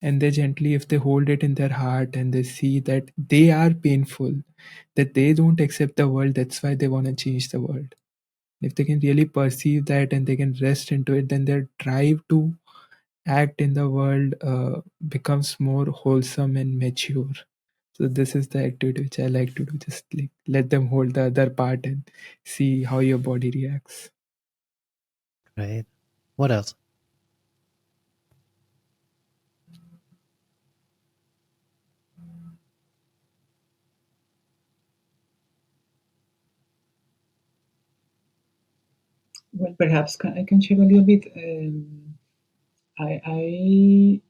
Speaker 4: And they gently, if they hold it in their heart and they see that they are painful, that they don't accept the world, that's why they want to change the world. If they can really perceive that and they can rest into it, then their drive to act in the world becomes more wholesome and mature. So this is the activity which I like to do. Just like let them hold the other part and see how your body reacts.
Speaker 1: Great. What else?
Speaker 5: Well, perhaps I can share a little bit. I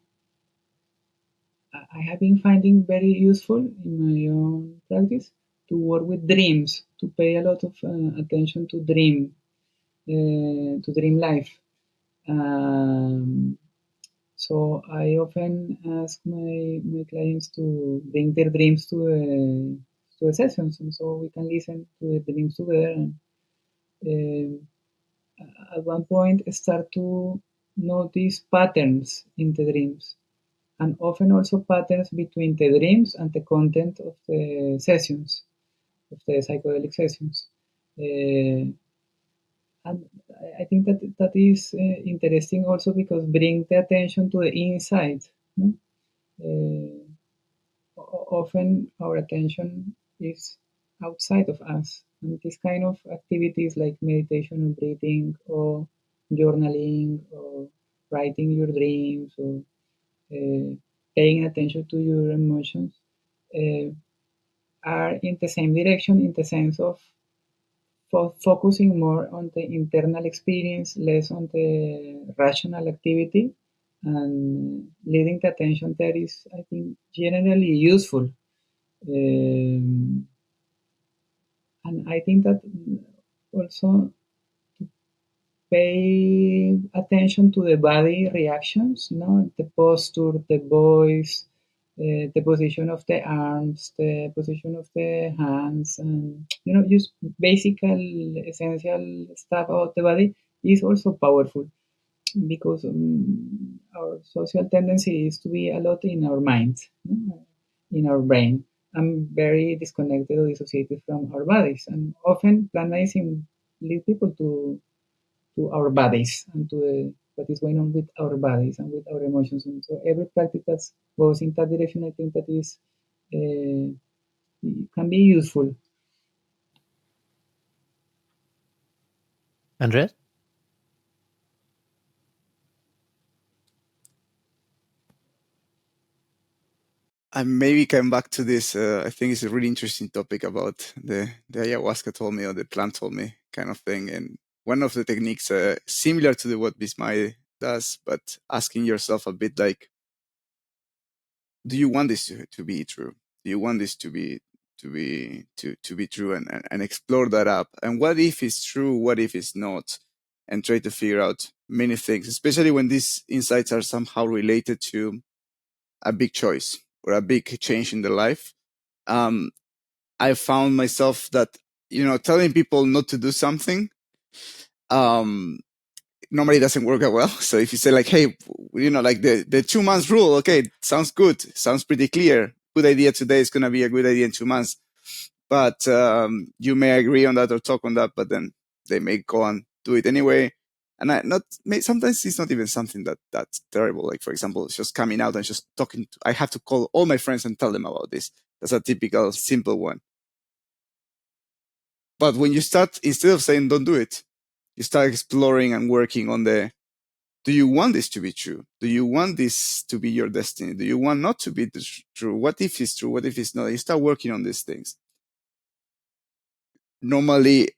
Speaker 5: have been finding very useful in my own practice to work with dreams, to pay a lot of attention to dream life. So I often ask my clients to bring their dreams to the sessions, and so we can listen to the dreams together. And at one point, start to notice patterns in the dreams, and often also patterns between the dreams and the content of the sessions, of the psychedelic sessions. And I think that is interesting also because bring the attention to the inside. No? Often our attention is outside of us, and this kind of activities like meditation and breathing, or journaling, or writing your dreams, or paying attention to your emotions, uh, are in the same direction in the sense of focusing more on the internal experience, less on the rational activity, and leading the attention there is, I think, generally useful. And I think that also pay attention to the body reactions, no? The posture, the voice, the position of the arms, the position of the hands, and just basic, essential stuff about the body is also powerful because our social tendency is to be a lot in our mind, no? In our brain. I'm very disconnected or dissociated from our bodies, and often plant medicine lead people to our bodies and to what is going on with our bodies and with our emotions. And so every practice that goes in that direction, I think that is can be useful.
Speaker 1: Andres?
Speaker 3: I maybe come back to this. I think it's a really interesting topic about the ayahuasca told me or the plant told me kind of thing. And one of the techniques similar to what Bismay does, but asking yourself a bit like, do you want this to be true? Do you want this to be true, and explore that up? And what if it's true? What if it's not? And try to figure out many things, especially when these insights are somehow related to a big choice or a big change in the life. I found myself that, telling people not to do something, normally doesn't work out well. So if you say like, hey, like the 2 months rule, okay, sounds good. Sounds pretty clear. Good idea today is going to be a good idea in 2 months. But you may agree on that or talk on that, but then they may go and do it anyway. And sometimes it's not even something that's terrible. Like, for example, it's just coming out and just talking. I have to call all my friends and tell them about this. That's a typical simple one. But when you start, instead of saying don't do it, you start exploring and working on do you want this to be true? Do you want this to be your destiny? Do you want not to be true? What if it's true? What if it's not? You start working on these things. normally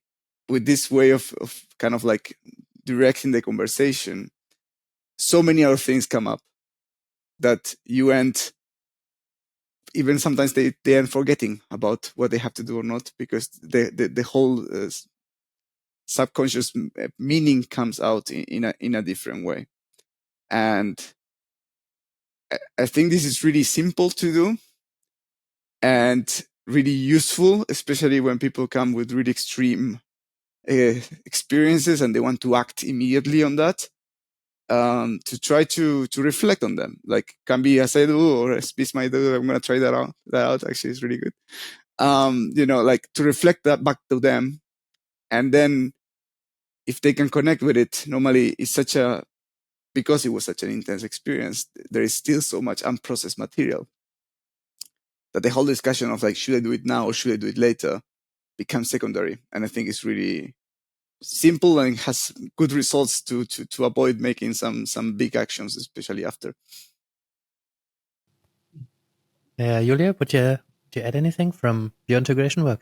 Speaker 3: with this way of kind of like directing the conversation, so many other things come up that you end, even sometimes they end forgetting about what they have to do or not, because the whole subconscious meaning comes out in a different way. And I think this is really simple to do and really useful, especially when people come with really extreme experiences and they want to act immediately on that. To try to reflect on them, like can be as I do or as Bismay do. I'm gonna try that out. Actually is really good. Like to reflect that back to them, and then if they can connect with it, normally it's because it was such an intense experience, there is still so much unprocessed material that the whole discussion of like, should I do it now or should I do it later, becomes secondary. And I think it's really simple and has good results to avoid making some big actions, especially after.
Speaker 1: Julia, would you add anything from your integration work?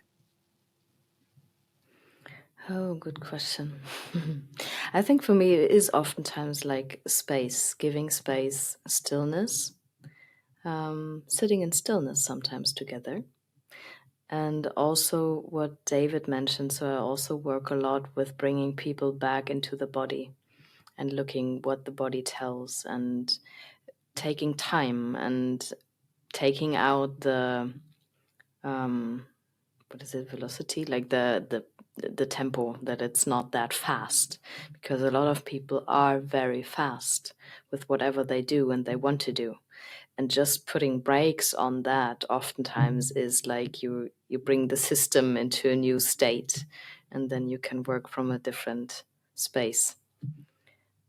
Speaker 2: Oh, good question. I think for me, it is oftentimes like space, giving space, stillness, sitting in stillness sometimes together. And also what David mentioned. So I also work a lot with bringing people back into the body and looking what the body tells and taking time and taking out the, what is it, velocity, like the tempo, that it's not that fast, because a lot of people are very fast with whatever they do and they want to do, and just putting brakes on that oftentimes is like you bring the system into a new state, and then you can work from a different space.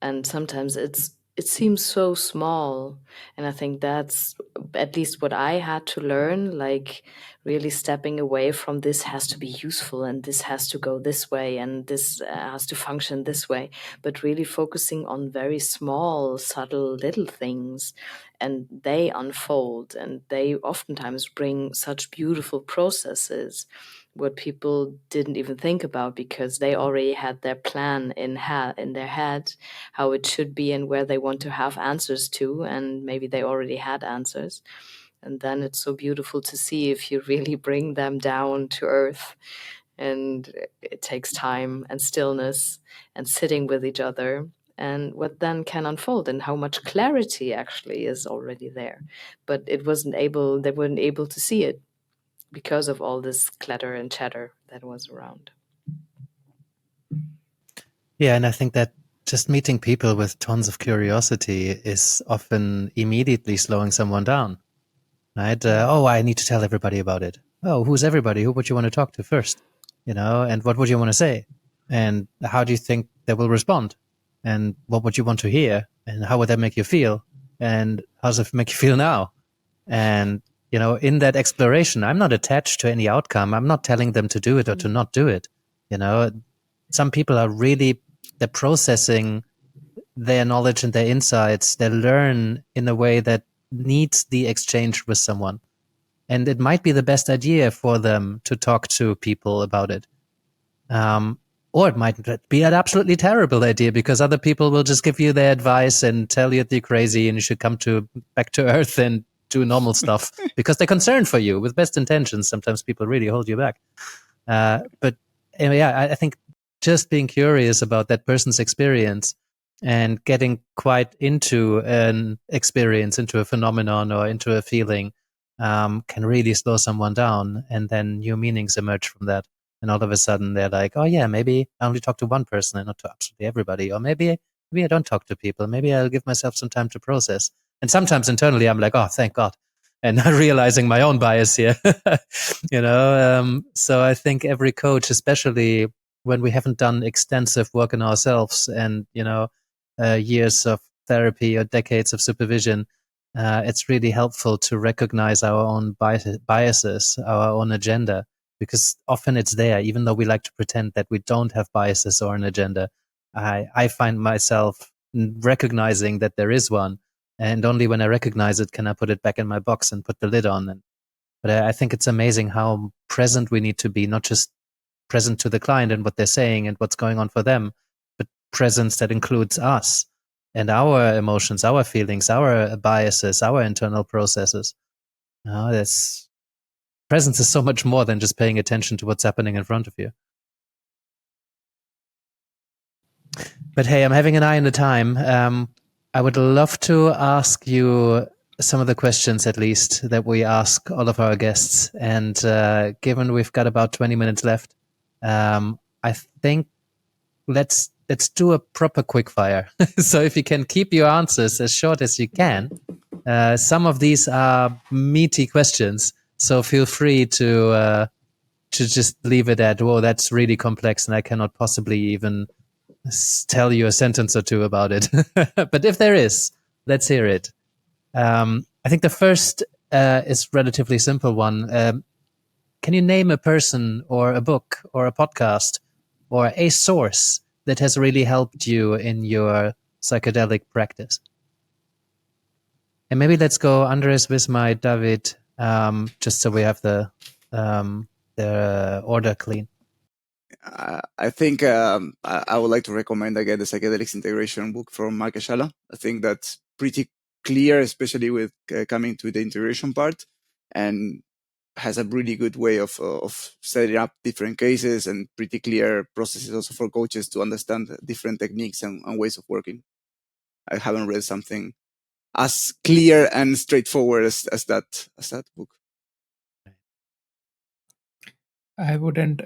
Speaker 2: And sometimes it seems so small, and I think that's at least what I had to learn, like really stepping away from this has to be useful and this has to go this way and this has to function this way, but really focusing on very small, subtle little things, and they unfold and they oftentimes bring such beautiful processes what people didn't even think about, because they already had their plan in their head, how it should be and where they want to have answers to, and maybe they already had answers. And then it's so beautiful to see if you really bring them down to earth. And it takes time and stillness and sitting with each other, and what then can unfold and how much clarity actually is already there. But they weren't able to see it because of all this clatter and chatter that was around.
Speaker 1: Yeah, and I think that just meeting people with tons of curiosity is often immediately slowing someone down, right? I need to tell everybody about it. Oh, who's everybody? Who would you want to talk to first? And what would you want to say? And how do you think they will respond? And what would you want to hear? And how would that make you feel? And how does it make you feel now? And, in that exploration, I'm not attached to any outcome. I'm not telling them to do it or to not do it. Some people are really, they're processing their knowledge and their insights. They learn in a way that needs the exchange with someone. And it might be the best idea for them to talk to people about it. Or it might be an absolutely terrible idea, because other people will just give you their advice and tell you that you're crazy and you should come back to earth and do normal stuff because they're concerned for you with best intentions. Sometimes people really hold you back. But anyway, I think just being curious about that person's experience and getting quite into an experience, into a phenomenon or into a feeling, can really slow someone down, and then new meanings emerge from that. And all of a sudden they're like, oh yeah, maybe I only talk to one person and not to absolutely everybody. Or maybe I don't talk to people. Maybe I'll give myself some time to process. And sometimes internally I'm like, oh, thank God. And not realizing my own bias here, so I think every coach, especially when we haven't done extensive work on ourselves and, years of therapy or decades of supervision, it's really helpful to recognize our own biases, our own agenda, because often it's there, even though we like to pretend that we don't have biases or an agenda. I find myself recognizing that there is one, and only when I recognize it can I put it back in my box and put the lid on. But I think it's amazing how present we need to be, not just present to the client and what they're saying and what's going on for them, but presence that includes us and our emotions, our feelings, our biases, our internal processes. That's presence is so much more than just paying attention to what's happening in front of you. But hey, I'm having an eye on the time. I would love to ask you some of the questions, at least, that we ask all of our guests. And given we've got about 20 minutes left, I think let's do a proper quickfire. So if you can keep your answers as short as you can. Some of these are meaty questions, so feel free to just leave it at, "Whoa, that's really complex, and I cannot possibly even tell you a sentence or two about it." But if there is, let's hear it. I think the first is relatively simple one. Can you name a person or a book or a podcast or a source that has really helped you in your psychedelic practice? And maybe let's go Andres, Vismay, David, just so we have the order clean.
Speaker 3: I think I would like to recommend again the Psychedelics Integration book from Mark Eshala. I think that's pretty clear, especially with coming to the integration part, and has a really good way of setting up different cases and pretty clear processes also for coaches to understand different techniques and ways of working. I haven't read something as clear and straightforward as that book.
Speaker 4: I wouldn't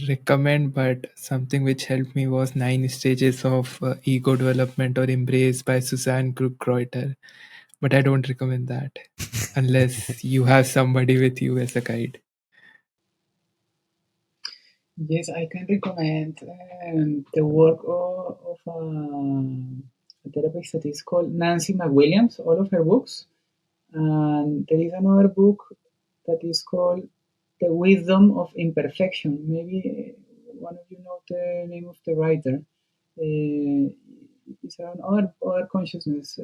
Speaker 4: recommend, but something which helped me was 9 Stages of Ego Development or Embrace by Suzanne Kreuter. But I don't recommend that unless you have somebody with you as a guide.
Speaker 5: Yes, I can recommend the work of a therapist that is called Nancy McWilliams, all of her books. And there is another book that is called The Wisdom of Imperfection. Maybe one of you know the name of the writer. It's around other consciousness,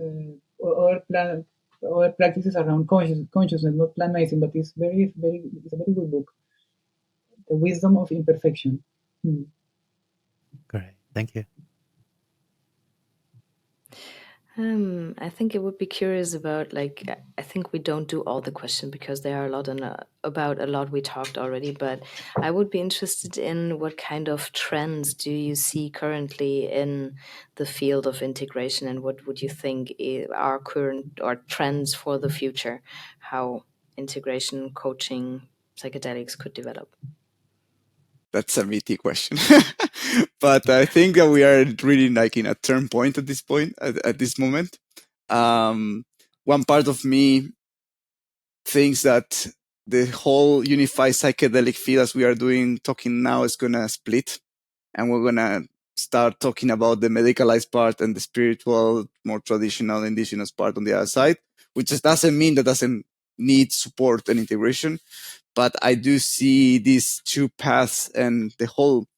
Speaker 5: other practices around consciousness, not plant medicine, but it's a very good book. The Wisdom of Imperfection.
Speaker 1: Great, thank you.
Speaker 2: I think I would be curious about, like, I think we don't do all the questions because there are a lot about a lot we talked already, but I would be interested in what kind of trends do you see currently in the field of integration, and what would you think are current or trends for the future, how integration, coaching, psychedelics could develop?
Speaker 3: That's a meaty question. But I think that we are really like in a turn point at this moment. One part of me thinks that the whole unified psychedelic field as we are talking now is going to split, and we're going to start talking about the medicalized part and the spiritual, more traditional indigenous part on the other side, which just doesn't mean that doesn't need support and integration. But I do see these two paths and the whole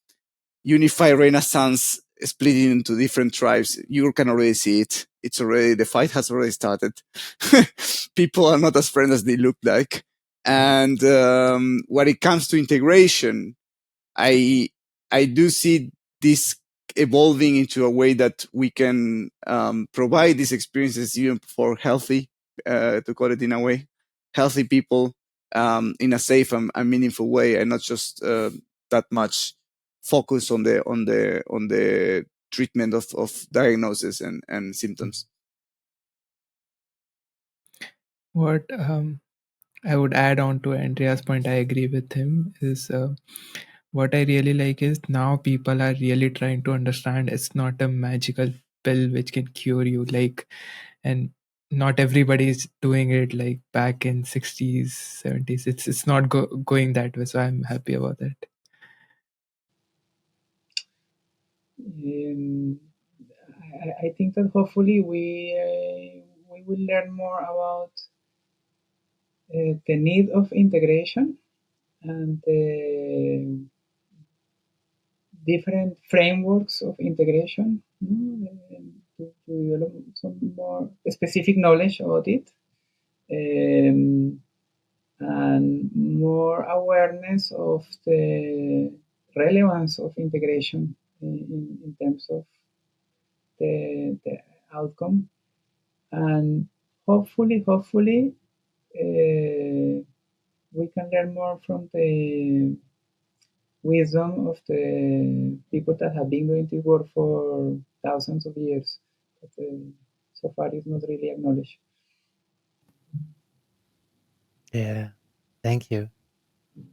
Speaker 3: unified renaissance splitting into different tribes. You can already see it. The fight has already started. People are not as friends as they look like. And when it comes to integration, I do see this evolving into a way that we can provide these experiences even for healthy, to call it in a way, healthy people in a safe and meaningful way, and not just that much focus on the treatment of diagnosis and symptoms.
Speaker 4: What I would add on to Andrea's point, I agree with him, is what I really like is now people are really trying to understand it's not a magical pill which can cure you, like, and not everybody is doing it like back in 60s 70s. It's not going that way, so I'm happy about that.
Speaker 5: I think that hopefully we will learn more about the need of integration and the different frameworks of integration, to develop some more specific knowledge about it, and more awareness of the relevance of integration in terms of the outcome. And hopefully, we can learn more from the wisdom of the people that have been doing this work for thousands of years, but so far is not really acknowledged.
Speaker 1: Yeah, thank you.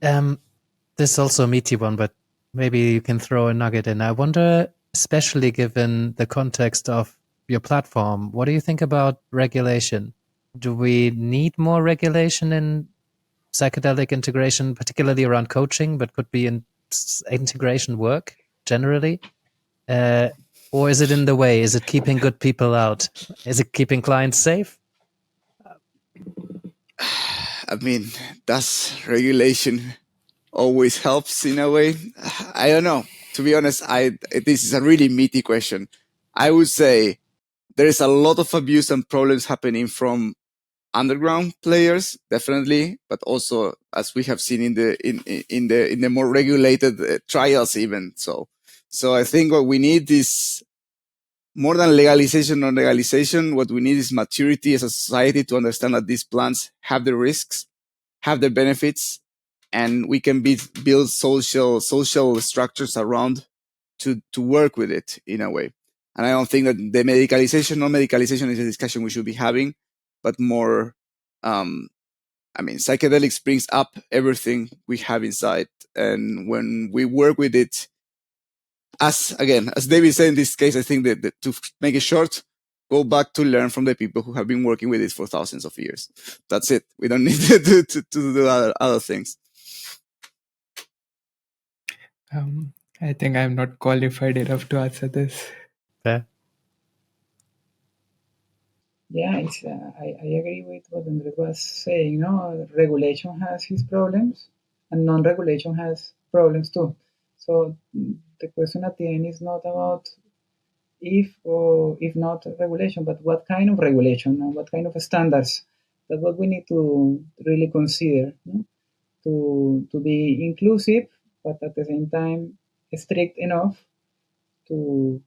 Speaker 1: This is also a meaty one, but maybe you can throw a nugget in. I wonder, especially given the context of your platform, what do you think about regulation? Do we need more regulation in psychedelic integration, particularly around coaching, but could be in integration work generally? Or is it in the way? Is it keeping good people out? Is it keeping clients safe?
Speaker 3: I mean, does regulation always helps in a way? I don't know. To be honest, this is a really meaty question. I would say there is a lot of abuse and problems happening from underground players, definitely, but also as we have seen in the more regulated trials, even so. So I think what we need is more than legalization or legalization. What we need is maturity as a society to understand that these plants have their risks, have their benefits, and we can build social structures around to work with it in a way. And I don't think that the medicalization, non-medicalization is a discussion we should be having, but more, I mean, psychedelics brings up everything we have inside. And when we work with it, as David said in this case, I think that to make it short, go back to learn from the people who have been working with it for thousands of years. That's it. We don't need to do other things.
Speaker 4: I think I'm not qualified enough to answer this.
Speaker 1: Fair.
Speaker 5: Yeah, I agree with what Andres was saying. No, regulation has its problems, and non-regulation has problems too. So the question at the end is not about if or if not regulation, but what kind of regulation and what kind of standards. That's what we need to really consider. No? To be inclusive, but at the same time strict enough to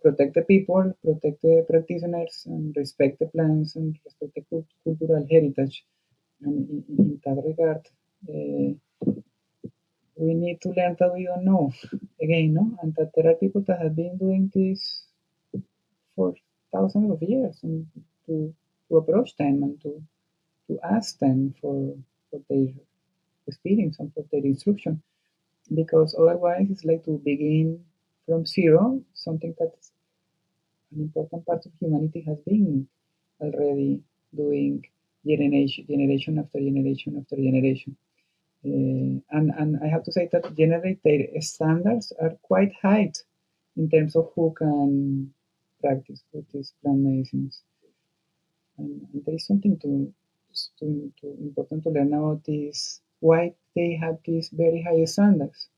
Speaker 5: protect the people, protect the practitioners, and respect the plants and respect the cultural heritage. And in that regard, we need to learn that we don't know again, no, and that there are people that have been doing this for thousands of years, and to approach them and to ask them for their experience and for their instruction, because otherwise it's like to begin from zero, something that an important part of humanity has been already doing generation after generation after generation. And I have to say that generally their standards are quite high in terms of who can practice with these plant medicines. And there is something to important to learn about this, why they have these very high standards.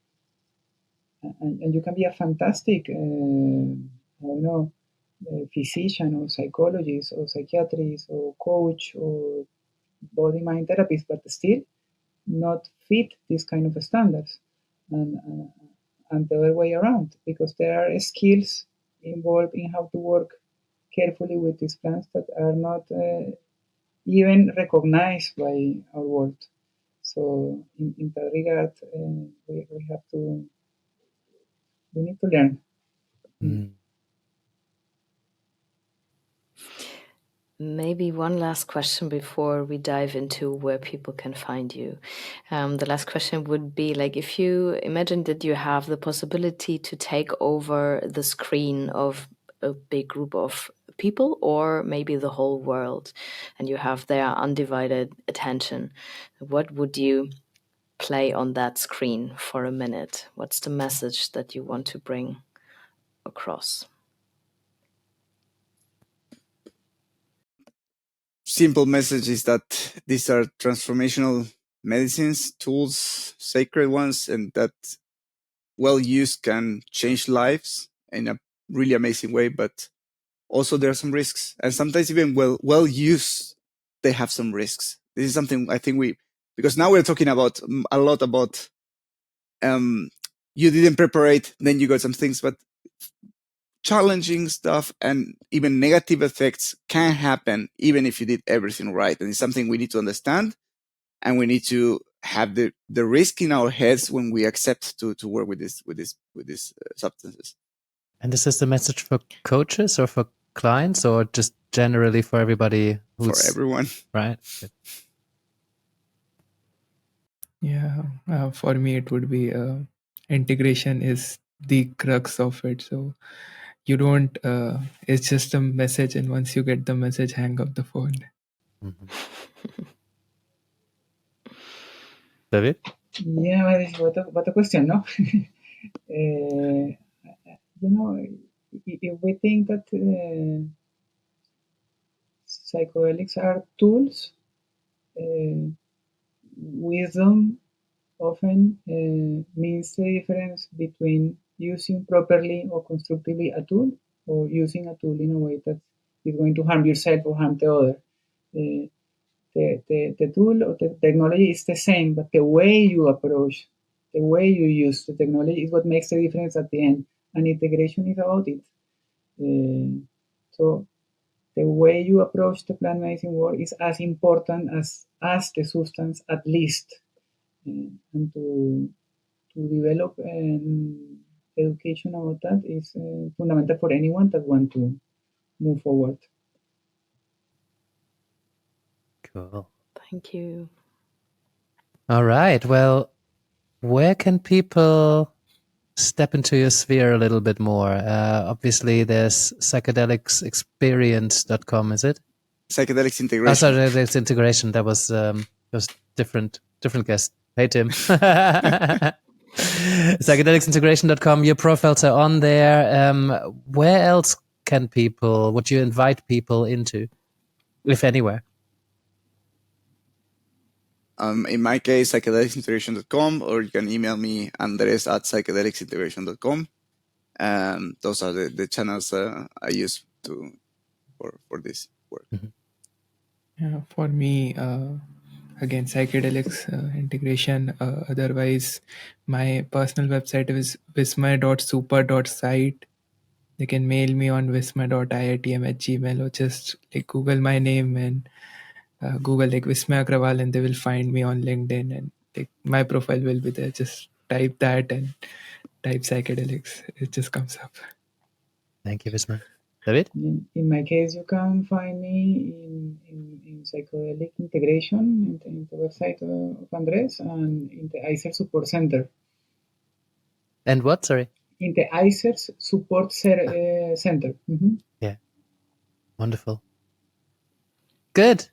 Speaker 5: And you can be a fantastic, I don't know, physician or psychologist or psychiatrist or coach or body mind therapist, but still not fit these kind of standards, and the other way around, because there are skills involved in how to work carefully with these plants that are not even recognized by our world. So in that regard, we need to learn.
Speaker 2: Maybe one last question before we dive into where people can find you. The last question would be like, if you imagine that you have the possibility to take over the screen of a big group of people, or maybe the whole world, and you have their undivided attention, what would you play on that screen for a minute? What's the message that you want to bring across?
Speaker 3: Simple message is that these are transformational medicines, tools, sacred ones, and that well used can change lives in a really amazing way. But also there are some risks, and sometimes even well used, they have some risks. This is something I think because now we're talking about a lot about you didn't prepare, then you got some things, but challenging stuff and even negative effects can happen even if you did everything right. And it's something we need to understand, and we need to have the risk in our heads when we accept to work with these substances.
Speaker 1: And is this the message for coaches or for clients, or just generally for everybody?
Speaker 3: For everyone.
Speaker 1: Right. Good.
Speaker 4: Yeah, for me it would be integration is the crux of it. So you don't, it's just a message, and once you get the message, hang up the phone.
Speaker 1: Mm-hmm. David?
Speaker 5: Yeah, what a question, no? If we think that psychedelics are tools, wisdom often means the difference between using properly or constructively a tool, or using a tool in a way that is going to harm yourself or harm the other. The tool or the technology is the same, but the way you approach, the way you use the technology is what makes the difference at the end. And integration is about it. So the way you approach the plant medicine work is as important as the substance, at least. And to develop an education about that is fundamental for anyone that want to move forward.
Speaker 1: Cool.
Speaker 2: Thank you.
Speaker 1: All right. Well, where can people step into your sphere a little bit more? Obviously, there's psychedelicsexperience.com, is it?
Speaker 3: Psychedelics integration.
Speaker 1: Oh, sorry, that's integration. That was different guest. Hey, Tim. Psychedelicsintegration.com. Your profiles are on there. Where else would you invite people into, if anywhere?
Speaker 3: In my case, psychedelicsintegration.com, or you can email me, andres@psychedelicsintegration.com. Those are the channels I use for this work.
Speaker 1: Mm-hmm.
Speaker 4: Yeah, for me, again, psychedelics integration. Otherwise, my personal website is vismay.super.site. They can mail me on vismay.iitm@gmail, or just like Google my name and Google like Vismay Agrawal, and they will find me on LinkedIn, and like my profile will be there. Just type that and type psychedelics. It just comes up.
Speaker 1: Thank you, Vismay. David?
Speaker 5: In my case, you can find me in psychedelic integration in the website of Andres, and in the ICER Support Center.
Speaker 1: And what? Sorry?
Speaker 5: In the ICER Support Center. Mm-hmm.
Speaker 1: Yeah. Wonderful. Good.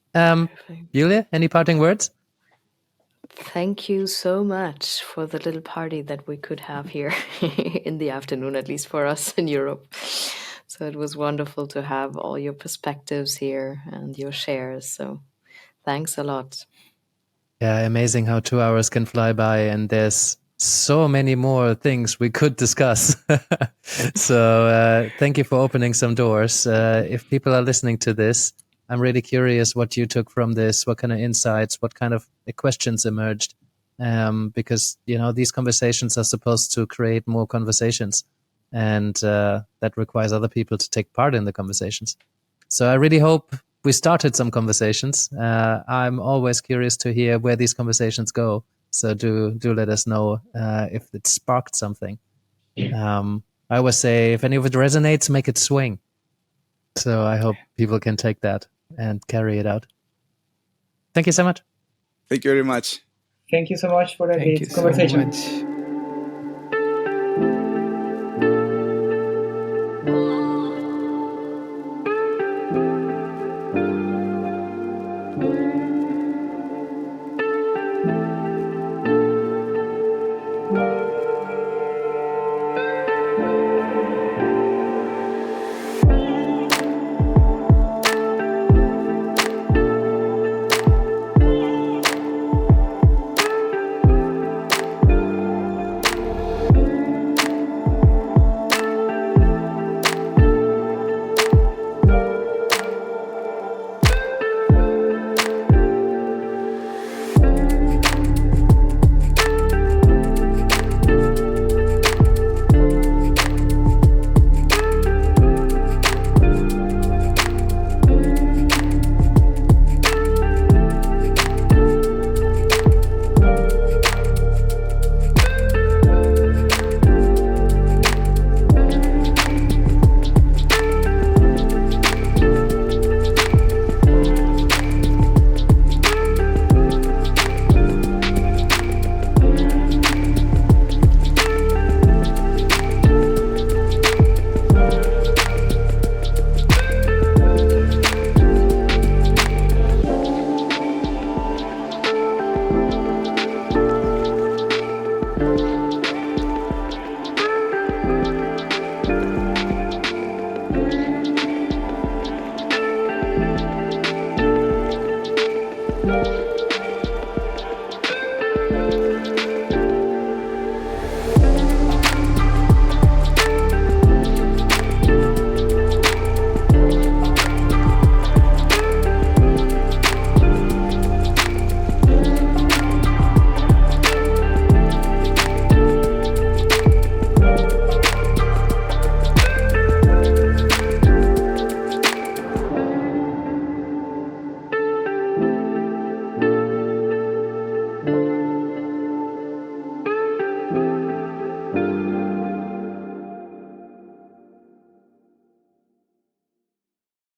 Speaker 1: Julia, any parting words?
Speaker 2: Thank you so much for the little party that we could have here in the afternoon, at least for us in Europe. So it was wonderful to have all your perspectives here and your shares. So thanks a lot.
Speaker 1: Yeah, amazing how 2 hours can fly by, and there's so many more things we could discuss. So thank you for opening some doors. If people are listening to this, I'm really curious what you took from this, what kind of insights, what kind of questions emerged, because, these conversations are supposed to create more conversations, and that requires other people to take part in the conversations. So I really hope we started some conversations. I'm always curious to hear where these conversations go. So do let us know if it sparked something. I always say, if any of it resonates, make it swing. So I hope people can take that and carry it out. Thank you so much.
Speaker 3: Thank you very much.
Speaker 5: Thank you so much for a great conversation.
Speaker 4: So much.